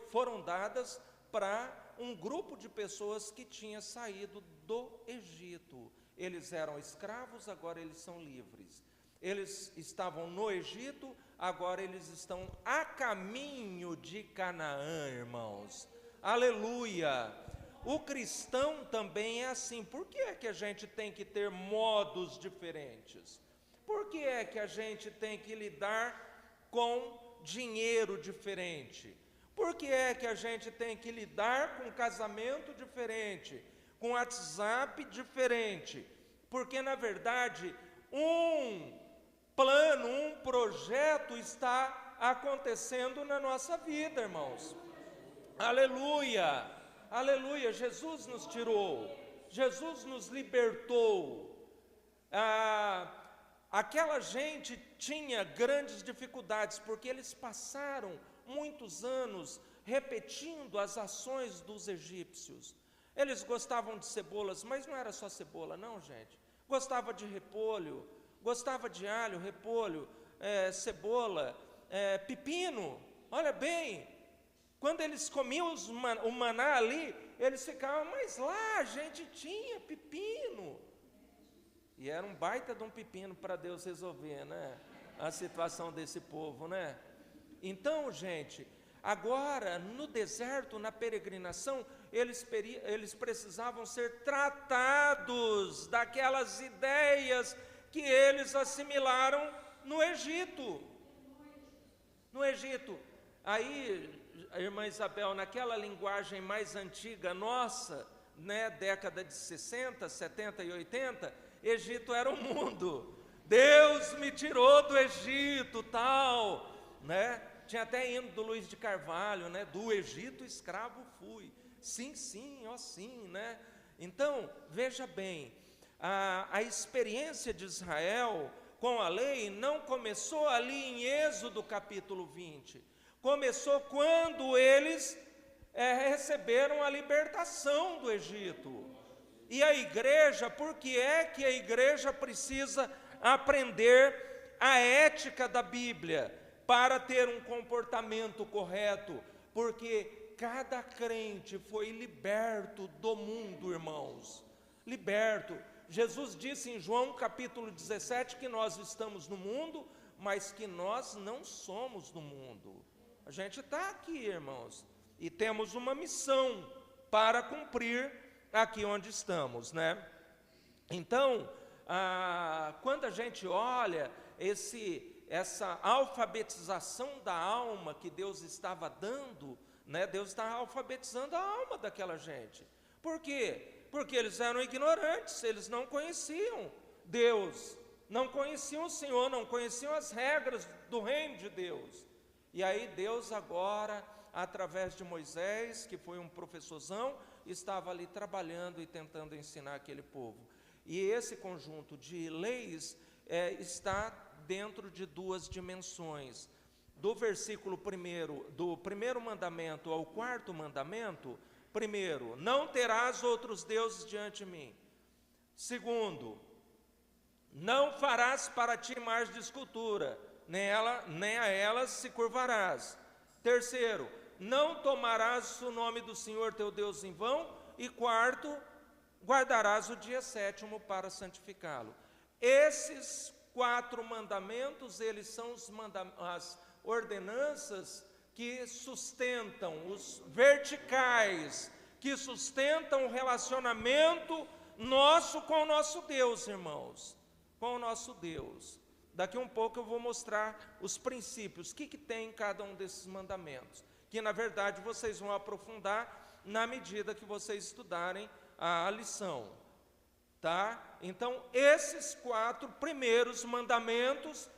foram dadas para um grupo de pessoas que tinha saído do Egito. Eles eram escravos, agora eles são livres. Eles estavam no Egito, agora eles estão a caminho de Canaã, irmãos. Aleluia! O cristão também é assim. Por que é que a gente tem que ter modos diferentes? Por que é que a gente tem que lidar com dinheiro diferente? Por que é que a gente tem que lidar com casamento diferente, com WhatsApp diferente? Porque, na verdade, um plano, um projeto está acontecendo na nossa vida, irmãos. Aleluia! Aleluia! Jesus nos tirou, Jesus nos libertou. Aquela gente tinha grandes dificuldades, porque eles passaram muitos anos repetindo as ações dos egípcios. Eles gostavam de cebolas, mas não era só cebola não, gente. Gostava de repolho. gostava de alho, repolho, cebola, pepino. Olha bem, quando eles comiam o maná ali, eles ficavam, mas lá a gente tinha pepino. E era um baita de um pepino para Deus resolver, né? A situação desse povo, né? Então, gente, agora no deserto, na peregrinação, eles precisavam ser tratados daquelas ideias que eles assimilaram no Egito. No Egito. Aí, a irmã Isabel, naquela linguagem mais antiga nossa, né, década de 60, 70 e 80, Egito era o mundo. Deus me tirou do Egito, tal, né? Tinha até hino do Luiz de Carvalho, né? Do Egito escravo fui. Sim, sim, ó sim, né? Então, veja bem, a experiência de Israel com a lei não começou ali em Êxodo capítulo 20. Começou quando eles receberam a libertação do Egito. E a igreja, por que é que a igreja precisa aprender a ética da Bíblia para ter um comportamento correto? Porque cada crente foi liberto do mundo, irmãos. Liberto. Jesus disse em João capítulo 17 que nós estamos no mundo, mas que nós não somos do mundo. A gente está aqui, irmãos, e temos uma missão para cumprir aqui onde estamos, né? Então, quando a gente olha essa alfabetização da alma que Deus estava dando, né? Deus está alfabetizando a alma daquela gente. Por quê? Porque eles eram ignorantes, eles não conheciam Deus, não conheciam o Senhor, não conheciam as regras do reino de Deus. E aí Deus agora, através de Moisés, que foi um professorzão, estava ali trabalhando e tentando ensinar aquele povo. E esse conjunto de leis está dentro de duas dimensões. Do versículo 1, do primeiro mandamento ao quarto mandamento, primeiro, não terás outros deuses diante de mim. Segundo, não farás para ti imagem de escultura, nem a elas se curvarás. Terceiro, não tomarás o nome do Senhor teu Deus em vão. E quarto, guardarás o dia sétimo para santificá-lo. Esses 4 mandamentos, eles são as ordenanças que sustentam, os verticais, que sustentam o relacionamento nosso com o nosso Deus, irmãos, com o nosso Deus. Daqui um pouco eu vou mostrar os princípios, o que tem em cada um desses mandamentos, que na verdade vocês vão aprofundar na medida que vocês estudarem a lição, tá? Então, esses 4 primeiros mandamentos,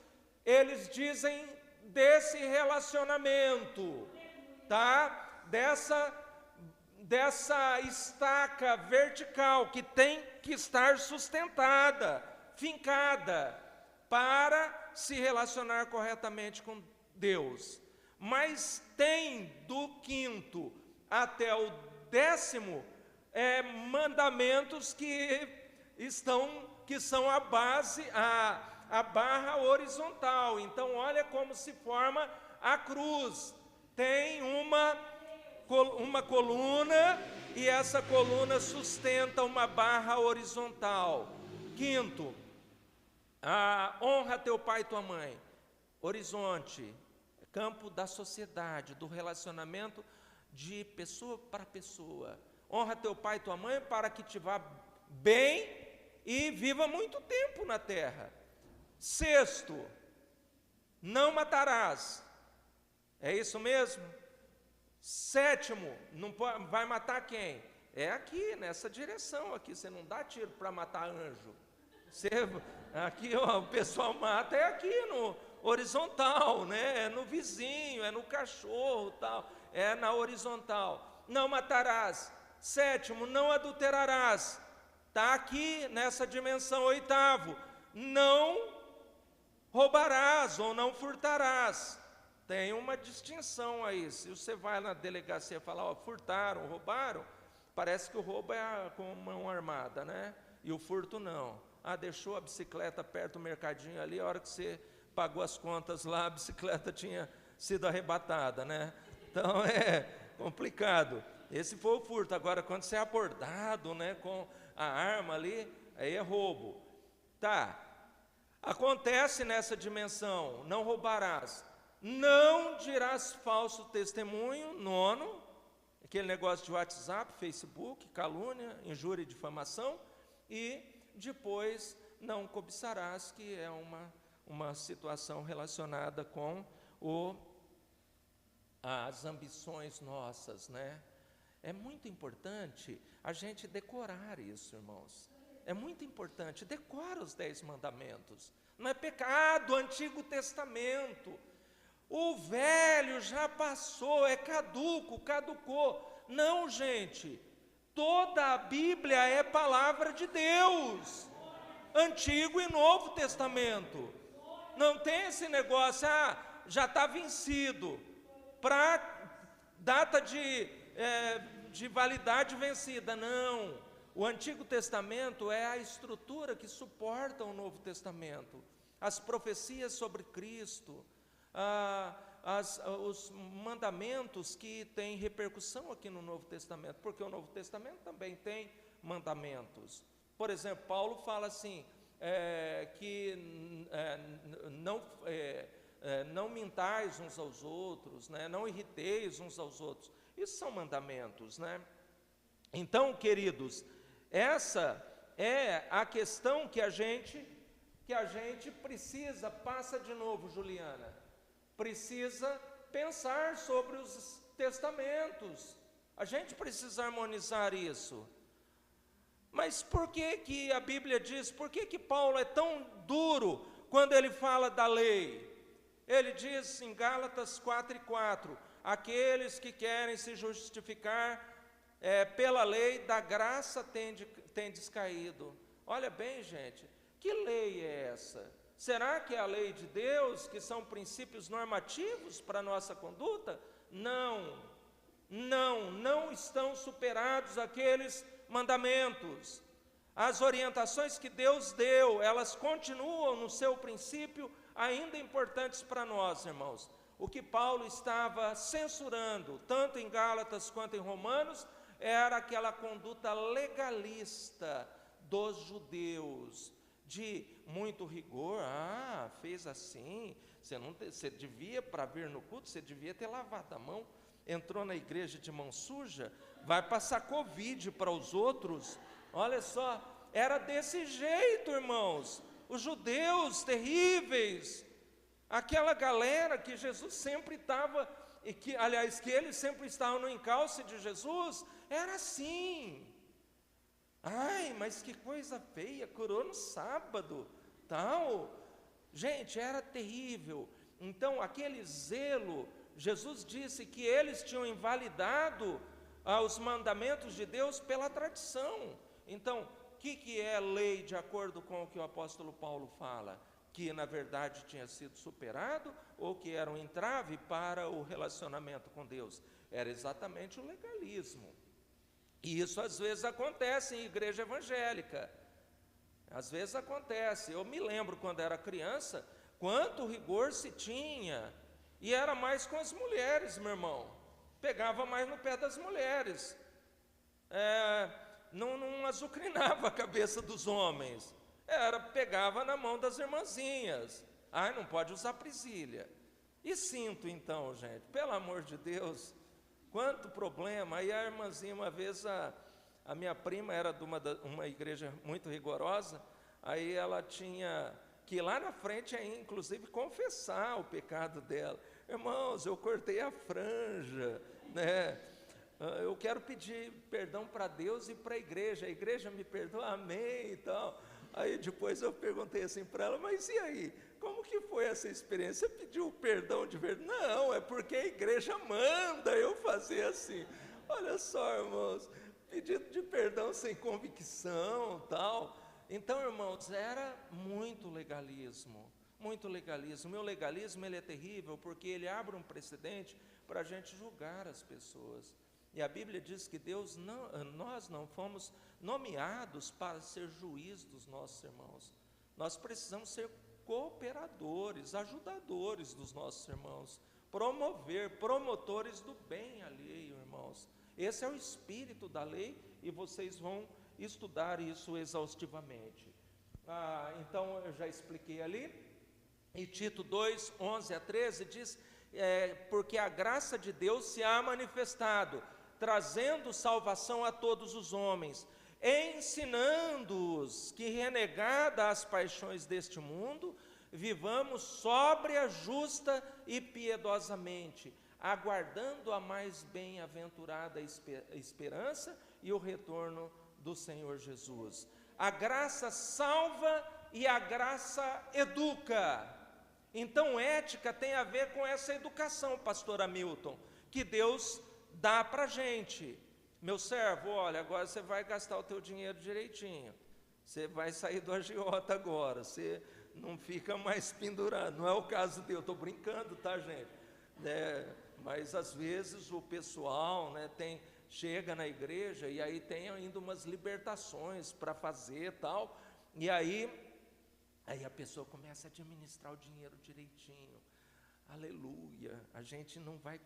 eles dizem desse relacionamento, tá? Dessa estaca vertical que tem que estar sustentada, fincada, para se relacionar corretamente com Deus. Mas tem do 5º até o 10º mandamentos que são a base, a barra horizontal. Então olha como se forma a cruz. Tem uma coluna e essa coluna sustenta uma barra horizontal. 5º, honra teu pai e tua mãe. Horizonte, campo da sociedade, do relacionamento de pessoa para pessoa. Honra teu pai e tua mãe para que te vá bem e viva muito tempo na terra. 6º, não matarás. É isso mesmo? 7º, não vai matar quem? É aqui, nessa direção aqui. Você não dá tiro para matar anjo. Aqui o pessoal mata aqui no horizontal, né? É no vizinho, é no cachorro, tal. É na horizontal. Não matarás. 7º, não adulterarás. Está aqui nessa dimensão. 8º, não roubarás ou não furtarás. Tem uma distinção aí. Se você vai na delegacia e falar, furtaram, roubaram, parece que o roubo é com mão armada, né? E o furto não. deixou a bicicleta perto do mercadinho ali, a hora que você pagou as contas lá, a bicicleta tinha sido arrebatada, né? Então é complicado. Esse foi o furto. Agora, quando você é abordado, né, com a arma ali, aí é roubo. Tá. Acontece nessa dimensão, não roubarás, não dirás falso testemunho, 9, aquele negócio de WhatsApp, Facebook, calúnia, injúria e difamação, e depois não cobiçarás, que é uma situação relacionada com as ambições nossas, né? É muito importante a gente decorar isso, irmãos. É muito importante, decora os 10 mandamentos. Não é pecado, Antigo Testamento. O velho já passou, é caducou. Não, gente, toda a Bíblia é palavra de Deus. Antigo e Novo Testamento. Não tem esse negócio, já está vencido. Para data de validade vencida. Não. O Antigo Testamento é a estrutura que suporta o Novo Testamento. As profecias sobre Cristo, os mandamentos que têm repercussão aqui no Novo Testamento, porque o Novo Testamento também tem mandamentos. Por exemplo, Paulo fala assim, que não mintais uns aos outros, né? Não irriteis uns aos outros. Isso são mandamentos, né? Então, queridos, essa é a questão que a gente precisa, passa de novo, Juliana, precisa pensar sobre os testamentos. A gente precisa harmonizar isso. Mas por que a Bíblia diz, por que Paulo é tão duro quando ele fala da lei? Ele diz em Gálatas 4:4, aqueles que querem se justificar pela lei, da graça tendes caído. Olha bem, gente, que lei é essa? Será que é a lei de Deus, que são princípios normativos para a nossa conduta? Não estão superados aqueles mandamentos. As orientações que Deus deu, elas continuam no seu princípio, ainda importantes para nós, irmãos. O que Paulo estava censurando, tanto em Gálatas quanto em Romanos, era aquela conduta legalista dos judeus, de muito rigor. Fez assim, você devia, para vir no culto, você devia ter lavado a mão. Entrou na igreja de mão suja, vai passar Covid para os outros. Olha só, era desse jeito, irmãos. Os judeus terríveis, aquela galera que Jesus sempre estava, que eles sempre estavam no encalce de Jesus, era assim. Mas que coisa feia, curou no sábado, tal. Gente, era terrível. Então, aquele zelo, Jesus disse que eles tinham invalidado os mandamentos de Deus pela tradição. Então, o que é lei de acordo com o que o apóstolo Paulo fala? Que na verdade tinha sido superado, ou que era um entrave para o relacionamento com Deus? Era exatamente o legalismo. E isso às vezes acontece em igreja evangélica. Às vezes acontece. Eu me lembro quando era criança, quanto rigor se tinha. E era mais com as mulheres, meu irmão. Pegava mais no pé das mulheres. Não azucrinava a cabeça dos homens. Pegava na mão das irmãzinhas. Não pode usar presilha. E cinto então, gente, pelo amor de Deus, quanto problema. Aí a irmãzinha, uma vez, a minha prima era de uma igreja muito rigorosa, aí ela tinha que ir lá na frente, inclusive, confessar o pecado dela. Irmãos, eu cortei a franja, né? Eu quero pedir perdão para Deus e para a igreja me perdoa, amém e tal. Aí depois eu perguntei assim para ela, mas e aí, como que foi essa experiência? Você pediu perdão de verdade? Não, é porque a igreja manda eu fazer assim. Olha só, irmãos, pedido de perdão sem convicção, tal. Então, irmãos, era muito legalismo, muito legalismo. O meu legalismo, ele é terrível, porque ele abre um precedente para a gente julgar as pessoas. E a Bíblia diz que nós não fomos nomeados para ser juiz dos nossos irmãos. Nós precisamos ser cooperadores, ajudadores dos nossos irmãos, promotores do bem alheio, irmãos. Esse é o espírito da lei e vocês vão estudar isso exaustivamente. Então, eu já expliquei ali. E Tito 2, 11 a 13 diz, porque a graça de Deus se há manifestado, trazendo salvação a todos os homens, ensinando-os que, renegada as paixões deste mundo, vivamos sóbria, justa e piedosamente, aguardando a mais bem-aventurada esperança e o retorno do Senhor Jesus. A graça salva e a graça educa. Então, ética tem a ver com essa educação, pastor Hamilton, que Deus dá para a gente. Meu servo, olha, agora você vai gastar o teu dinheiro direitinho. Você vai sair do agiota agora, você não fica mais pendurado. Não é o caso de eu estou brincando, tá, gente? Mas às vezes o pessoal, né, chega na igreja e aí tem ainda umas libertações para fazer e tal, e aí a pessoa começa a administrar o dinheiro direitinho. Aleluia, a gente não vai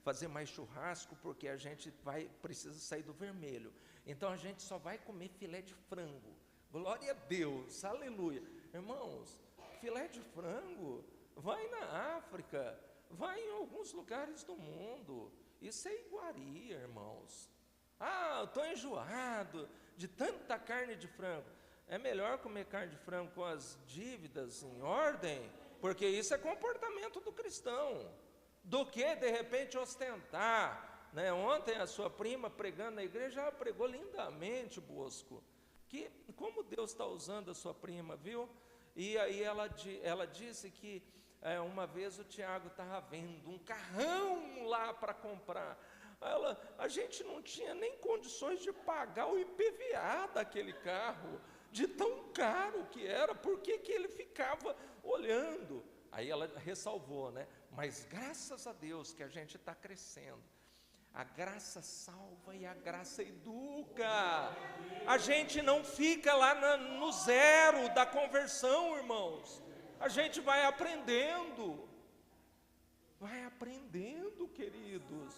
fazer mais churrasco porque a gente precisa sair do vermelho. Então a gente só vai comer filé de frango. Glória a Deus, aleluia. Irmãos, filé de frango, vai na África, vai em alguns lugares do mundo. Isso é iguaria, irmãos. Eu estou enjoado de tanta carne de frango. É melhor comer carne de frango com as dívidas em ordem, porque isso é comportamento do cristão, do que de repente ostentar, né? Ontem a sua prima pregando na igreja, ela pregou lindamente, Bosco, que como Deus está usando a sua prima, viu? E aí ela disse que uma vez o Tiago estava vendo um carrão lá para comprar. A gente não tinha nem condições de pagar o IPVA daquele carro, de tão caro que era, por que ele ficava olhando? Aí ela ressalvou, né? Mas graças a Deus que a gente está crescendo. A graça salva e a graça educa. A gente não fica lá no zero da conversão, irmãos. A gente vai aprendendo, queridos.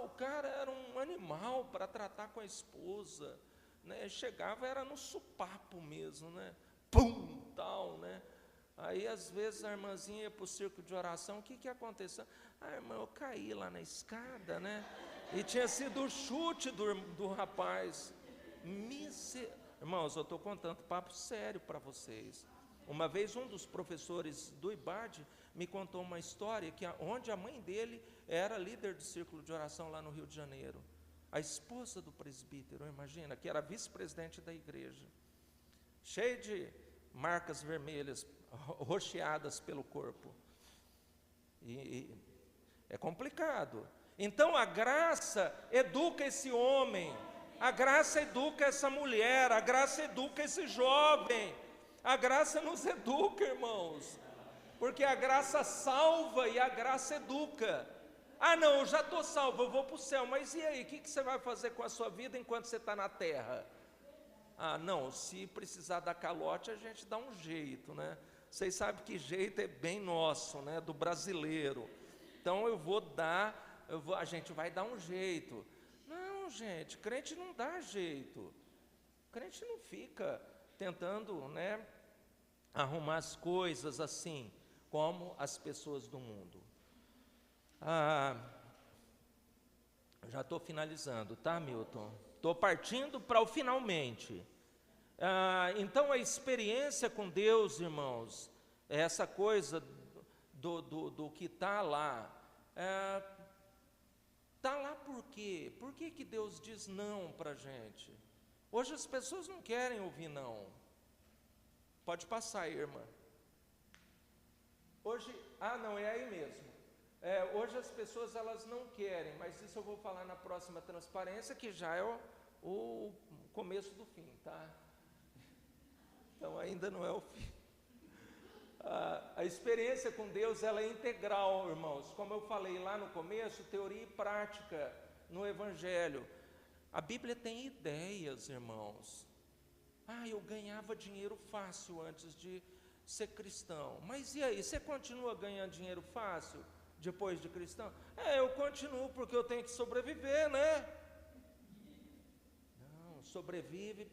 O cara era um animal para tratar com a esposa, né? Chegava, era no supapo mesmo, né? Pum, tal, né? Aí às vezes a irmãzinha ia para o círculo de oração, o que aconteceu? Irmã, eu caí lá na escada, né? E tinha sido o chute do rapaz. Irmãos, eu estou contando papo sério para vocês. Uma vez um dos professores do IBAD me contou uma história onde a mãe dele era líder do círculo de oração lá no Rio de Janeiro. A esposa do presbítero, imagina, que era vice-presidente da igreja, cheia de marcas vermelhas, rocheadas pelo corpo. E é complicado. Então a graça educa esse homem, a graça educa essa mulher, a graça educa esse jovem. A graça nos educa, irmãos, porque a graça salva e a graça educa. Não, eu já estou salvo, eu vou para o céu, mas e aí, o que você vai fazer com a sua vida enquanto você está na terra? Não, se precisar dar calote, a gente dá um jeito, né? Vocês sabem que jeito é bem nosso, né? Do brasileiro. Então a gente vai dar um jeito. Não, gente, crente não dá jeito. Crente não fica tentando, né, arrumar as coisas assim, como as pessoas do mundo. Já estou finalizando, tá, Milton? Estou partindo para o finalmente. Então a experiência com Deus, irmãos, essa coisa do que está lá. Está lá por quê? Por que Deus diz não para a gente? Hoje as pessoas não querem ouvir não. Pode passar, irmã. Hoje, não, é aí mesmo. Hoje as pessoas elas não querem, mas isso eu vou falar na próxima transparência, que já é o começo do fim, tá? Então ainda não é o fim. A experiência com Deus ela é integral, irmãos. Como eu falei lá no começo, teoria e prática. no Evangelho. A Bíblia tem ideias, irmãos. Eu ganhava dinheiro fácil antes de ser cristão. Mas e aí, você continua ganhando dinheiro fácil depois de cristão? Eu continuo porque eu tenho que sobreviver, né? Não, sobrevive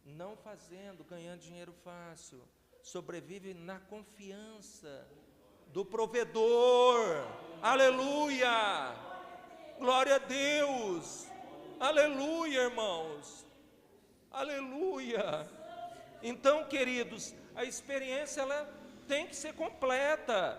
não fazendo, ganhando dinheiro fácil. Sobrevive na confiança do provedor. Aleluia! Glória a Deus! Aleluia, irmãos! Aleluia! Então, queridos, a experiência ela tem que ser completa.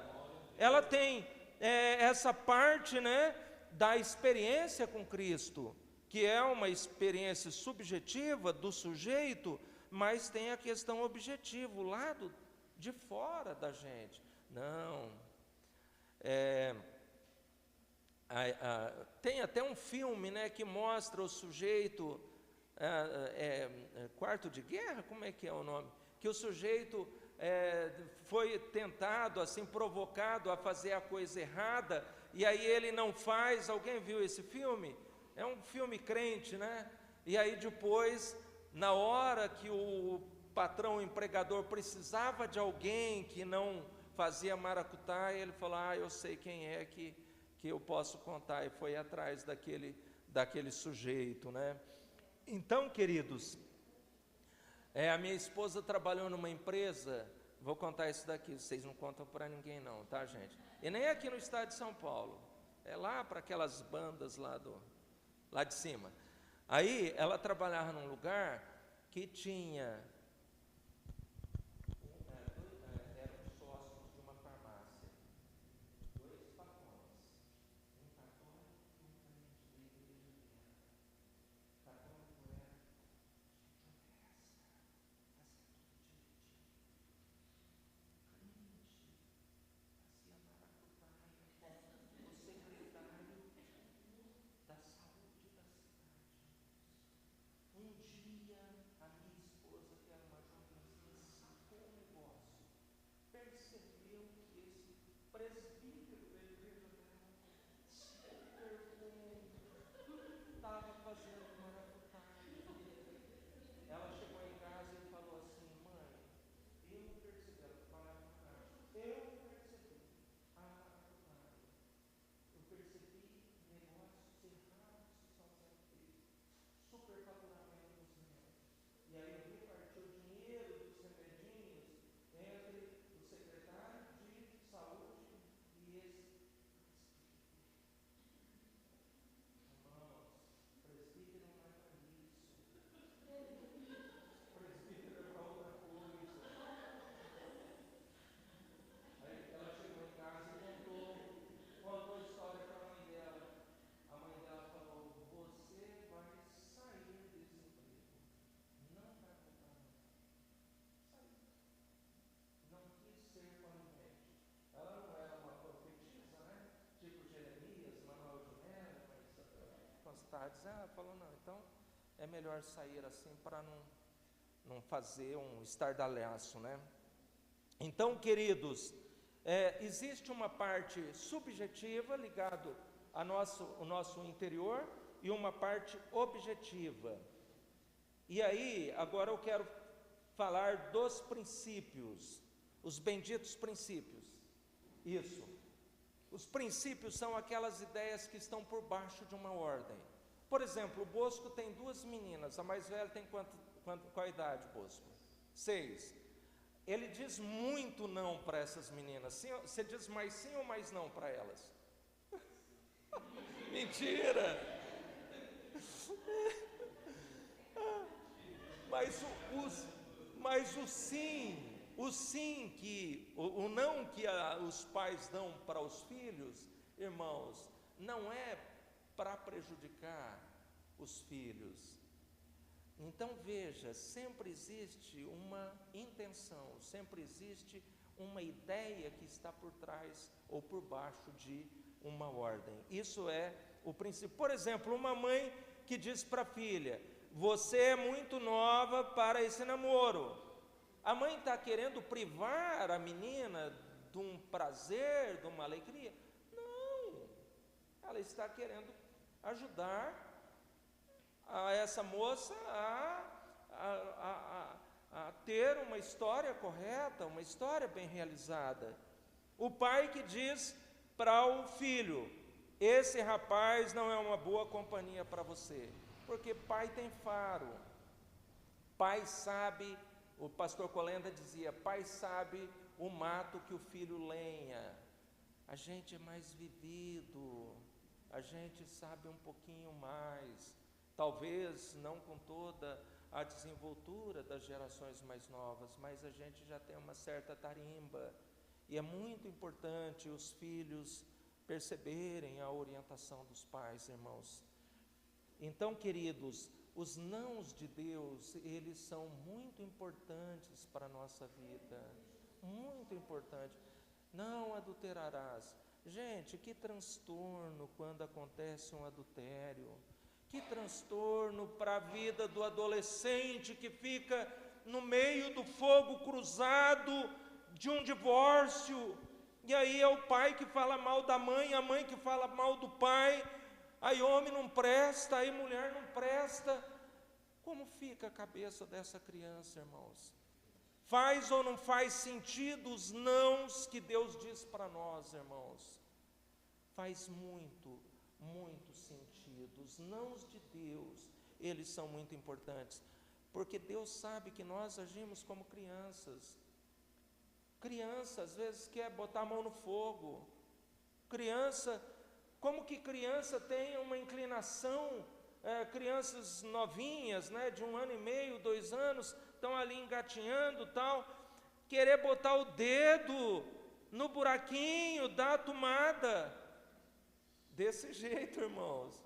Ela tem essa parte, né, da experiência com Cristo, que é uma experiência subjetiva do sujeito, mas tem a questão objetiva, o lado de fora da gente. Não. Tem até um filme, né, que mostra o sujeito, Quarto de Guerra, como é que é o nome? Que o sujeito foi tentado, assim, provocado a fazer a coisa errada, e aí ele não faz. Alguém viu esse filme? É um filme crente, né? E aí depois, na hora que o patrão, o empregador, precisava de alguém que não fazia maracutaia, ele falou, eu sei quem é que eu posso contar, e foi atrás daquele sujeito, né? Então, queridos, a minha esposa trabalhou numa empresa, vou contar isso daqui, vocês não contam para ninguém não, tá, gente? E nem aqui no estado de São Paulo, é lá para aquelas bandas lá de cima. Aí, ela trabalhava num lugar que tinha, eram sócios de uma farmácia, 2 patrões, um católico e um crente da igreja dela. Católico era falou, não, então é melhor sair assim para não fazer um estardalhaço, né? Então, queridos, existe uma parte subjetiva ligado ao nosso interior e uma parte objetiva. E aí, agora eu quero falar dos princípios, os benditos princípios. Isso. Os princípios são aquelas ideias que estão por baixo de uma ordem. Por exemplo, o Bosco tem 2 meninas, a mais velha tem qual a idade, Bosco? 6. Ele diz muito não para essas meninas. Sim, você diz mais sim ou mais não para elas? Mentira! Mas o sim que, o não que os pais dão para os filhos, irmãos, não é para prejudicar os filhos. Então veja, sempre existe uma intenção, sempre existe uma ideia que está por trás ou por baixo de uma ordem. Isso é o princípio. Por exemplo, uma mãe que diz para a filha, você é muito nova para esse namoro. A mãe está querendo privar a menina de um prazer, de uma alegria? Não, ela está querendo ajudar a essa moça a ter uma história correta, uma história bem realizada. O pai que diz para o filho: esse rapaz não é uma boa companhia para você, porque pai tem faro, pai sabe, o pastor Colenda dizia, pai sabe o mato que o filho lenha. A gente é mais vivido, a gente sabe um pouquinho mais, talvez não com toda a desenvoltura das gerações mais novas, mas a gente já tem uma certa tarimba, e é muito importante os filhos perceberem a orientação dos pais, irmãos. Então, queridos, os nãos de Deus, eles são muito importantes para a nossa vida, muito importante. Não adulterarás. Gente, que transtorno quando acontece um adultério. Que transtorno para a vida do adolescente que fica no meio do fogo cruzado de um divórcio. E aí é o pai que fala mal da mãe, a mãe que fala mal do pai. Aí homem não presta, aí mulher não presta. Como fica a cabeça dessa criança, irmãos? Faz ou não faz sentido os nãos que Deus diz para nós, irmãos? Faz muito, muito sentido. Os nãos de Deus, eles são muito importantes, porque Deus sabe que nós agimos como crianças. Criança, às vezes, quer botar a mão no fogo. Criança, como que criança tem uma inclinação, crianças novinhas, né, de 1 ano e meio, 2 anos, estão ali engatinhando tal, querer botar o dedo no buraquinho da tomada, desse jeito, irmãos.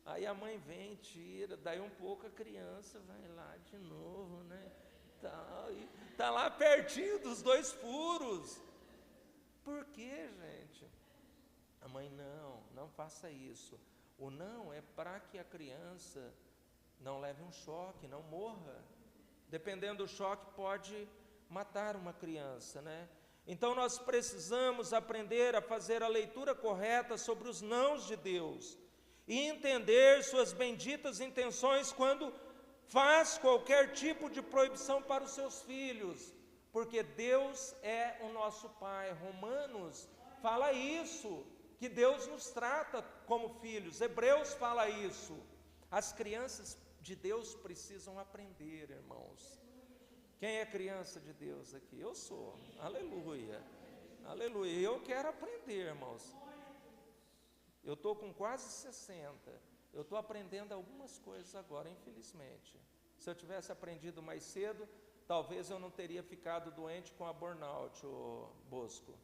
Aí a mãe vem, tira, daí um pouco a criança vai lá de novo, né, tal, e está lá pertinho dos 2 furos. Por quê, gente? A mãe, não faça isso. O não é para que a criança não leve um choque, não morra. Dependendo do choque, pode matar uma criança, né? Então nós precisamos aprender a fazer a leitura correta sobre os nãos de Deus e entender suas benditas intenções quando faz qualquer tipo de proibição para os seus filhos, porque Deus é o nosso Pai. Romanos fala isso, que Deus nos trata como filhos. Hebreus fala isso. As crianças de Deus precisam aprender, irmãos. Quem é criança de Deus aqui? Eu sou. Aleluia. Aleluia. Eu quero aprender, irmãos. Eu estou com quase 60. Eu estou aprendendo algumas coisas agora, infelizmente. Se eu tivesse aprendido mais cedo, talvez eu não teria ficado doente com a burnout, ô Bosco.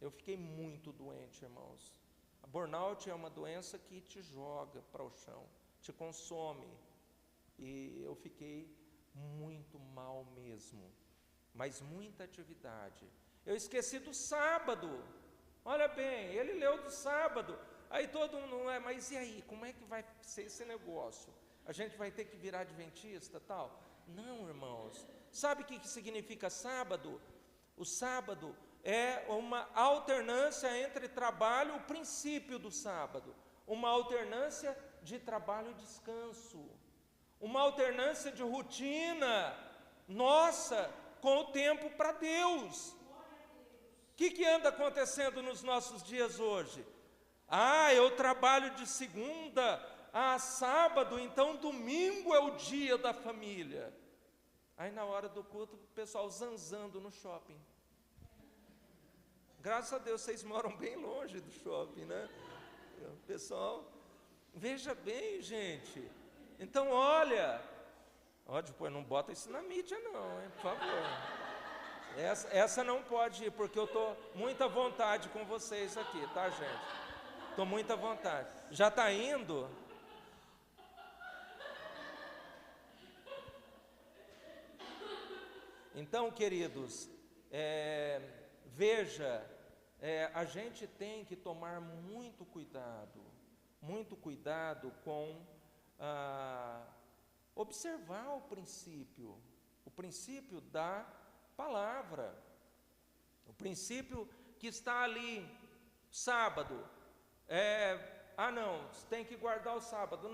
Eu fiquei muito doente, irmãos. A burnout é uma doença que te joga para o chão, te consome. E eu fiquei muito mal mesmo, mas muita atividade. Eu esqueci do sábado. Olha bem, ele leu do sábado. Aí todo mundo, mas e aí, como é que vai ser esse negócio? A gente vai ter que virar adventista, tal? Não, irmãos. Sabe o que significa sábado? O sábado é uma alternância entre trabalho, o princípio do sábado, uma alternância de trabalho e descanso, uma alternância de rotina nossa com o tempo para Deus. O que anda acontecendo nos nossos dias hoje? Eu trabalho de segunda a sábado, então domingo é o dia da família. Aí na hora do culto, o pessoal zanzando no shopping. Graças a Deus vocês moram bem longe do shopping, né? Pessoal, veja bem, gente. Então olha, depois não bota isso na mídia não, hein, por favor. Essa não pode ir, porque eu estou muito à vontade com vocês aqui, tá, gente? Estou muito à vontade. Já está indo? Então, queridos, veja, a gente tem que tomar muito cuidado com observar o princípio da palavra, o princípio que está ali, sábado, não, tem que guardar o sábado.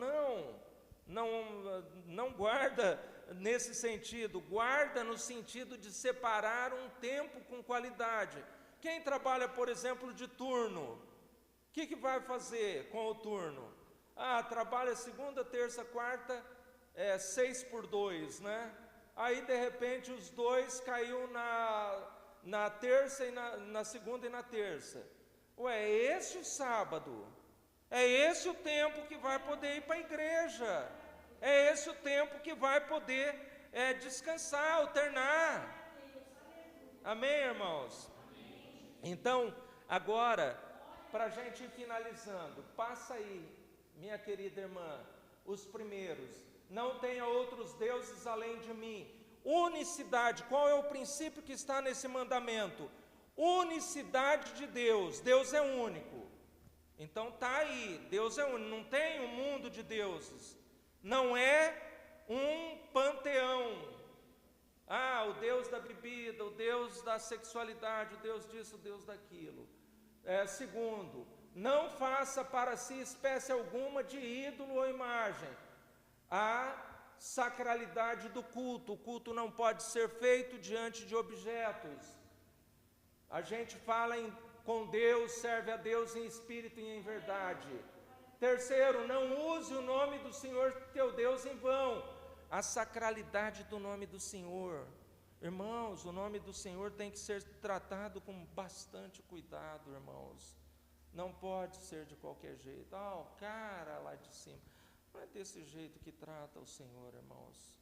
Não guarda nesse sentido, guarda no sentido de separar um tempo com qualidade. Quem trabalha, por exemplo, de turno, o que vai fazer com o turno? Trabalha segunda, terça, quarta, 6x2, né? Aí de repente os dois caiu na terça e na segunda e na terça. É esse o sábado, é esse o tempo que vai poder ir para a igreja, é esse o tempo que vai poder descansar, alternar. Amém, irmãos? Então, agora, para a gente ir finalizando, passa aí, minha querida irmã, os primeiros. Não tenha outros deuses além de mim. Unicidade, qual é o princípio que está nesse mandamento? Unicidade de Deus, Deus é único. Então tá aí, Deus é único, não tem um mundo de deuses, não é um panteão. O Deus da bebida, o Deus da sexualidade, o Deus disso, o Deus daquilo. Segundo, não faça para si espécie alguma de ídolo ou imagem. A sacralidade do culto, o culto não pode ser feito diante de objetos. A gente fala com Deus, serve a Deus em espírito e em verdade. Terceiro, não use o nome do Senhor teu Deus em vão. A sacralidade do nome do Senhor. Irmãos, o nome do Senhor tem que ser tratado com bastante cuidado, irmãos. Não pode ser de qualquer jeito. O cara lá de cima. Não é desse jeito que trata o Senhor, irmãos.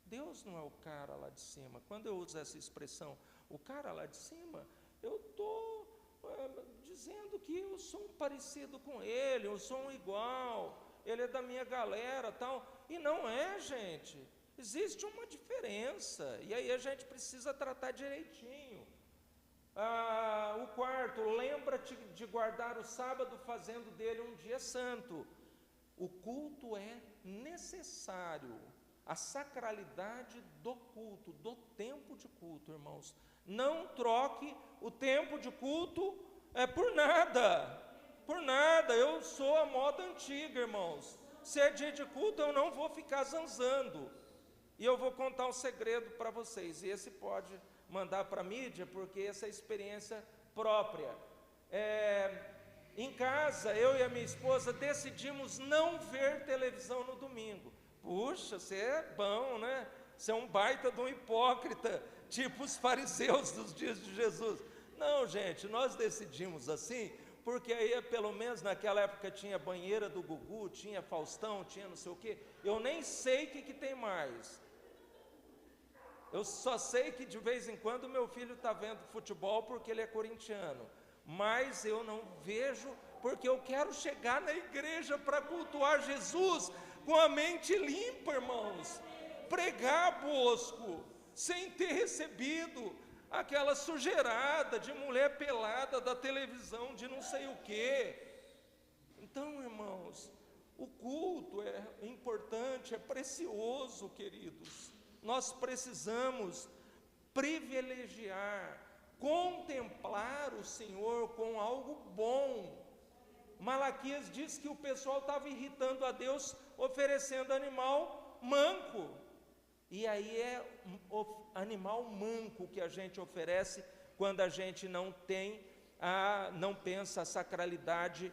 Deus não é o cara lá de cima. Quando eu uso essa expressão, o cara lá de cima, eu estou dizendo que eu sou um parecido com ele, eu sou um igual, ele é da minha galera, tal. E não é, gente. Existe uma diferença. E aí a gente precisa tratar direitinho. O quarto, lembra-te de guardar o sábado, fazendo dele um dia santo. O culto é necessário, a sacralidade do culto, do tempo de culto, irmãos. Não troque o tempo de culto por nada, eu sou a moda antiga, irmãos. Se é dia de culto, eu não vou ficar zanzando. E eu vou contar um segredo para vocês, e esse pode mandar para a mídia, porque essa é a experiência própria. Em casa, eu e a minha esposa decidimos não ver televisão no domingo. Puxa, você é bom, né? Você é um baita de um hipócrita, tipo os fariseus dos dias de Jesus. Não, gente, nós decidimos assim, porque aí pelo menos naquela época tinha banheira do Gugu, tinha Faustão, tinha não sei o quê. Eu nem sei o que tem mais. Eu só sei que de vez em quando meu filho está vendo futebol porque ele é corintiano. Mas eu não vejo, porque eu quero chegar na igreja para cultuar Jesus com a mente limpa, irmãos. Pregar, Bosco, sem ter recebido aquela sujeirada de mulher pelada da televisão, de não sei o quê. Então, irmãos, o culto é importante, é precioso, queridos. Nós precisamos privilegiar, contemplar o Senhor com algo bom. Malaquias diz que o pessoal estava irritando a Deus oferecendo animal manco. E aí é animal manco que a gente oferece quando a gente não pensa a sacralidade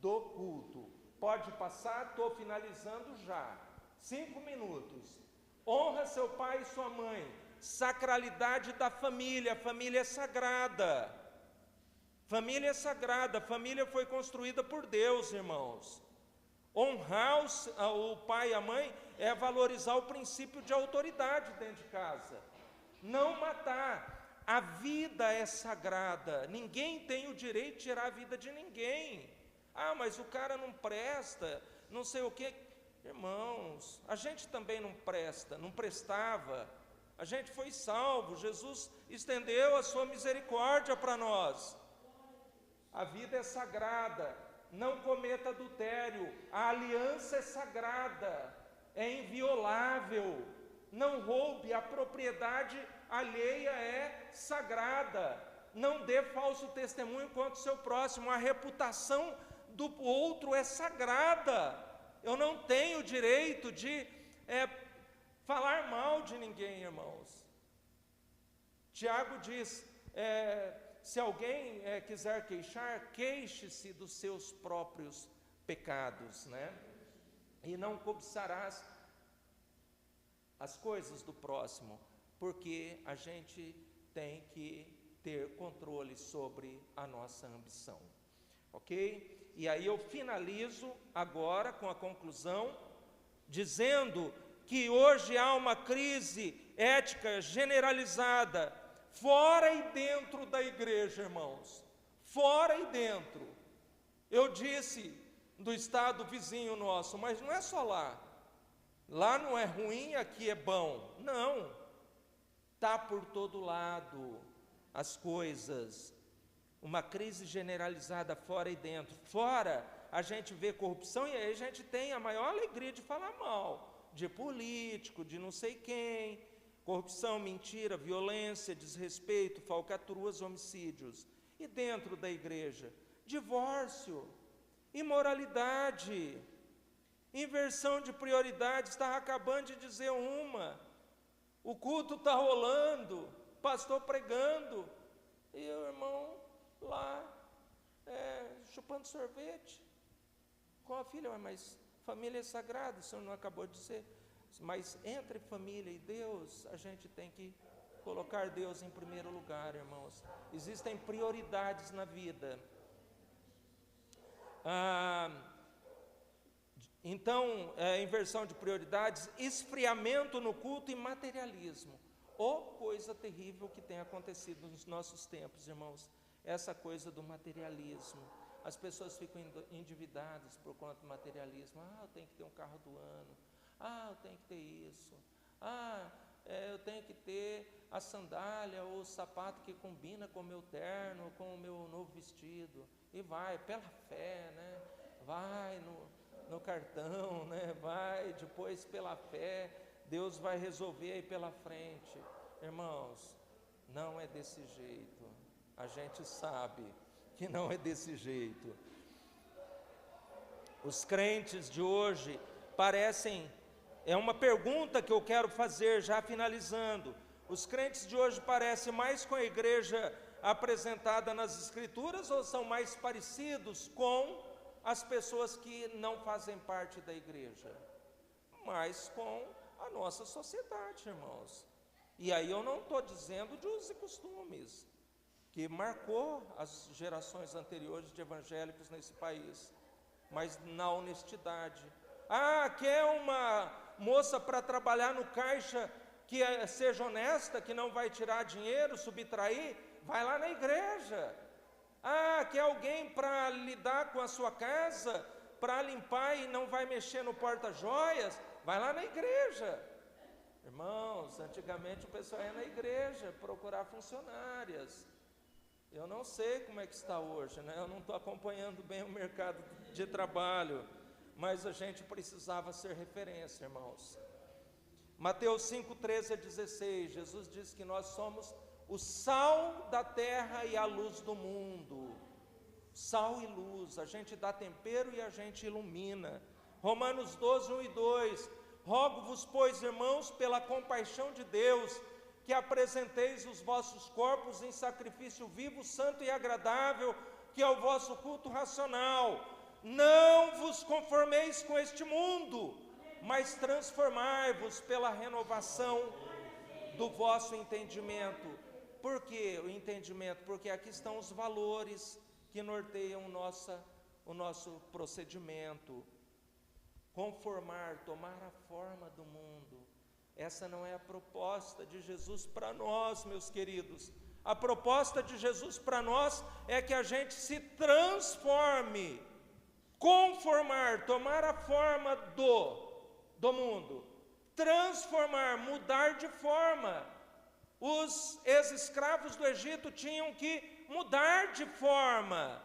do culto. Pode passar, estou finalizando já. 5 minutos. Honra seu pai e sua mãe. Sacralidade da família. A família é sagrada. Família é sagrada. A família foi construída por Deus, irmãos. Honrar o pai e a mãe é valorizar o princípio de autoridade dentro de casa. Não matar. A vida é sagrada. Ninguém tem o direito de tirar a vida de ninguém. Mas o cara não presta, não sei o quê. Irmãos, a gente também não prestava. A gente foi salvo. Jesus estendeu a sua misericórdia para nós. A vida é sagrada. Não cometa adultério. A aliança é sagrada, é inviolável. Não roube. A propriedade alheia é sagrada. não dê falso testemunho contra o seu próximo. A reputação do outro é sagrada. Eu não tenho direito de falar mal de ninguém, irmãos. Tiago diz, se alguém quiser queixar, queixe-se dos seus próprios pecados, né? E não cobiçarás as coisas do próximo, porque a gente tem que ter controle sobre a nossa ambição, ok? E aí eu finalizo agora com a conclusão, dizendo que hoje há uma crise ética generalizada, fora e dentro da igreja, irmãos, fora e dentro. Eu disse do estado vizinho nosso, mas não é só lá. Lá não é ruim, aqui é bom. Não, está por todo lado as coisas. Uma crise generalizada fora e dentro. Fora, a gente vê corrupção e aí a gente tem a maior alegria de falar mal de político, de não sei quem. Corrupção, mentira, violência, desrespeito, falcatruas, homicídios. E dentro da igreja, divórcio, imoralidade, inversão de prioridades. Estava acabando de dizer uma. O culto está rolando, pastor pregando, e o irmão lá chupando sorvete com a filha. Mas família é sagrada, o senhor não acabou de dizer. Mas entre família e Deus, a gente tem que colocar Deus em primeiro lugar, irmãos. Existem prioridades na vida. Então, inversão de prioridades, esfriamento no culto e materialismo. Coisa terrível que tem acontecido nos nossos tempos, irmãos. Essa coisa do materialismo. As pessoas ficam endividadas por conta do materialismo. Eu tenho que ter um carro do ano. Eu tenho que ter isso. Eu tenho que ter a sandália ou o sapato que combina com o meu terno, com o meu novo vestido. E vai, pela fé, né? Vai no cartão, né? Vai, depois pela fé, Deus vai resolver aí pela frente. Irmãos, não é desse jeito. A gente sabe que não é desse jeito. Os crentes de hoje parecem... É uma pergunta que eu quero fazer, já finalizando. Os crentes de hoje parecem mais com a igreja apresentada nas Escrituras ou são mais parecidos com as pessoas que não fazem parte da igreja? Mas com a nossa sociedade, irmãos. E aí eu não estou dizendo de usos e costumes, que marcou as gerações anteriores de evangélicos nesse país, mas na honestidade. Quer uma moça para trabalhar no caixa que seja honesta, que não vai tirar dinheiro, subtrair? Vai lá na igreja. Quer alguém para lidar com a sua casa, para limpar e não vai mexer no porta-joias? Vai lá na igreja. Irmãos, antigamente o pessoal ia na igreja procurar funcionárias. Eu não sei como é que está hoje, né? Eu não estou acompanhando bem o mercado de trabalho, mas a gente precisava ser referência, irmãos. Mateus 5:13-16, Jesus disse que nós somos o sal da terra e a luz do mundo. Sal e luz, a gente dá tempero e a gente ilumina. Romanos 12:1-2, rogo-vos, pois, irmãos, pela compaixão de Deus, que apresenteis os vossos corpos em sacrifício vivo, santo e agradável, que é o vosso culto racional. Não vos conformeis com este mundo, mas transformai-vos pela renovação do vosso entendimento. Por que o entendimento? Porque aqui estão os valores que norteiam o nosso procedimento. Conformar, tomar a forma do mundo. Essa não é a proposta de Jesus para nós, meus queridos. A proposta de Jesus para nós é que a gente se transforme. Conformar, tomar a forma do mundo. Transformar, mudar de forma. Os ex-escravos do Egito tinham que mudar de forma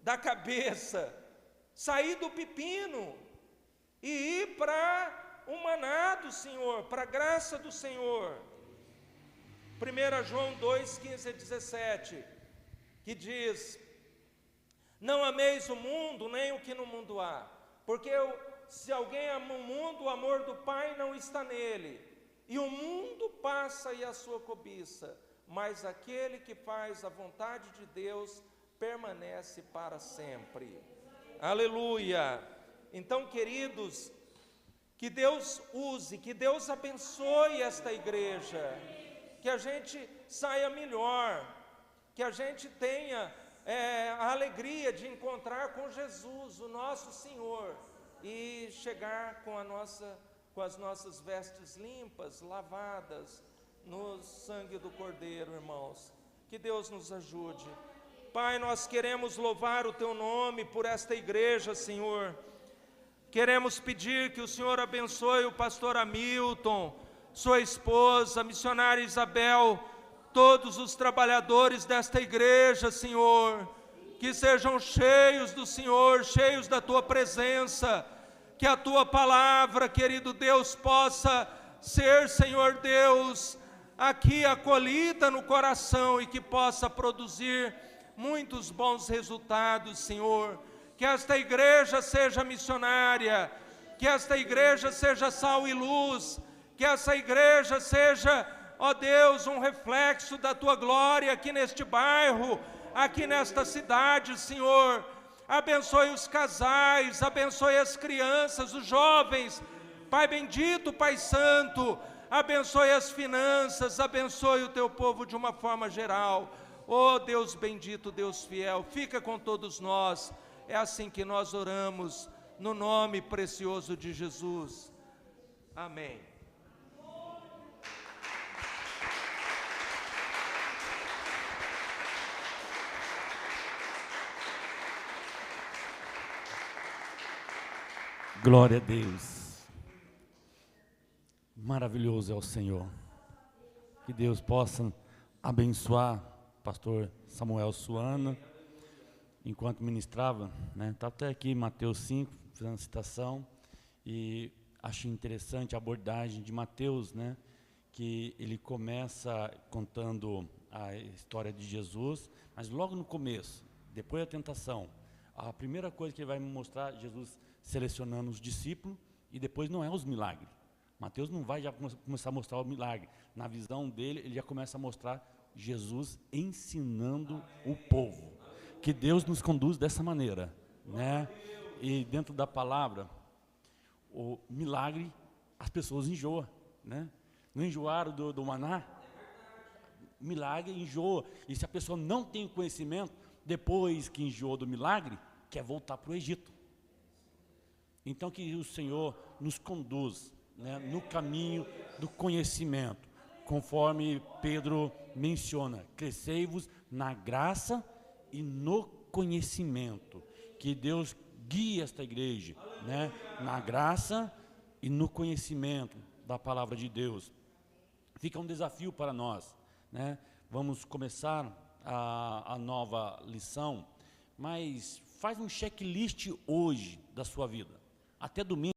da cabeça, sair do pepino e ir para o maná do Senhor, para a graça do Senhor. 1 João 2, 15 a 17, que diz: não ameis o mundo, nem o que no mundo há, porque se alguém ama o mundo, o amor do Pai não está nele. E o mundo passa e a sua cobiça, mas aquele que faz a vontade de Deus permanece para sempre. Aleluia! Então, queridos, que Deus use, que Deus abençoe esta igreja, que a gente saia melhor, que a gente tenha a alegria de encontrar com Jesus, o nosso Senhor, e chegar com as nossas vestes limpas, lavadas no sangue do Cordeiro, irmãos. Que Deus nos ajude. Pai, nós queremos louvar o Teu nome por esta igreja, Senhor. Queremos pedir que o Senhor abençoe o pastor Hamilton, sua esposa, a missionária Isabel, todos os trabalhadores desta igreja, Senhor, que sejam cheios do Senhor, cheios da Tua presença, que a Tua palavra, querido Deus, possa ser, Senhor Deus, aqui acolhida no coração e que possa produzir muitos bons resultados, Senhor. Que esta igreja seja missionária, que esta igreja seja sal e luz, que essa igreja seja, ó Deus, um reflexo da Tua glória aqui neste bairro, aqui nesta cidade, Senhor. Abençoe os casais, abençoe as crianças, os jovens, Pai bendito, Pai santo, abençoe as finanças, abençoe o Teu povo de uma forma geral. Ó Deus bendito, Deus fiel, fica com todos nós. É assim que nós oramos, no nome precioso de Jesus. Amém. Glória a Deus. Maravilhoso é o Senhor. Que Deus possa abençoar o pastor Samuel Suana, enquanto ministrava, né? Está até aqui Mateus 5, fazendo a citação, e achei interessante a abordagem de Mateus, né? Que ele começa contando a história de Jesus, mas logo no começo, depois da tentação, a primeira coisa que ele vai mostrar, Jesus selecionando os discípulos, e depois não é os milagres. Mateus não vai já começar a mostrar o milagre. Na visão dele, ele já começa a mostrar Jesus ensinando o povo. Que Deus nos conduz dessa maneira, né? E dentro da palavra, o milagre, as pessoas enjoam, né? Não enjoaram do maná? Milagre enjoa. E se a pessoa não tem conhecimento, depois que enjoou do milagre, quer voltar para o Egito. Então que o Senhor nos conduz, né, no caminho do conhecimento, conforme Pedro menciona, crescei-vos na graça e no conhecimento. Que Deus guie esta igreja, né, na graça e no conhecimento da palavra de Deus. Fica um desafio para nós, né? Vamos começar a nova lição, mas faz um checklist hoje da sua vida, até domingo.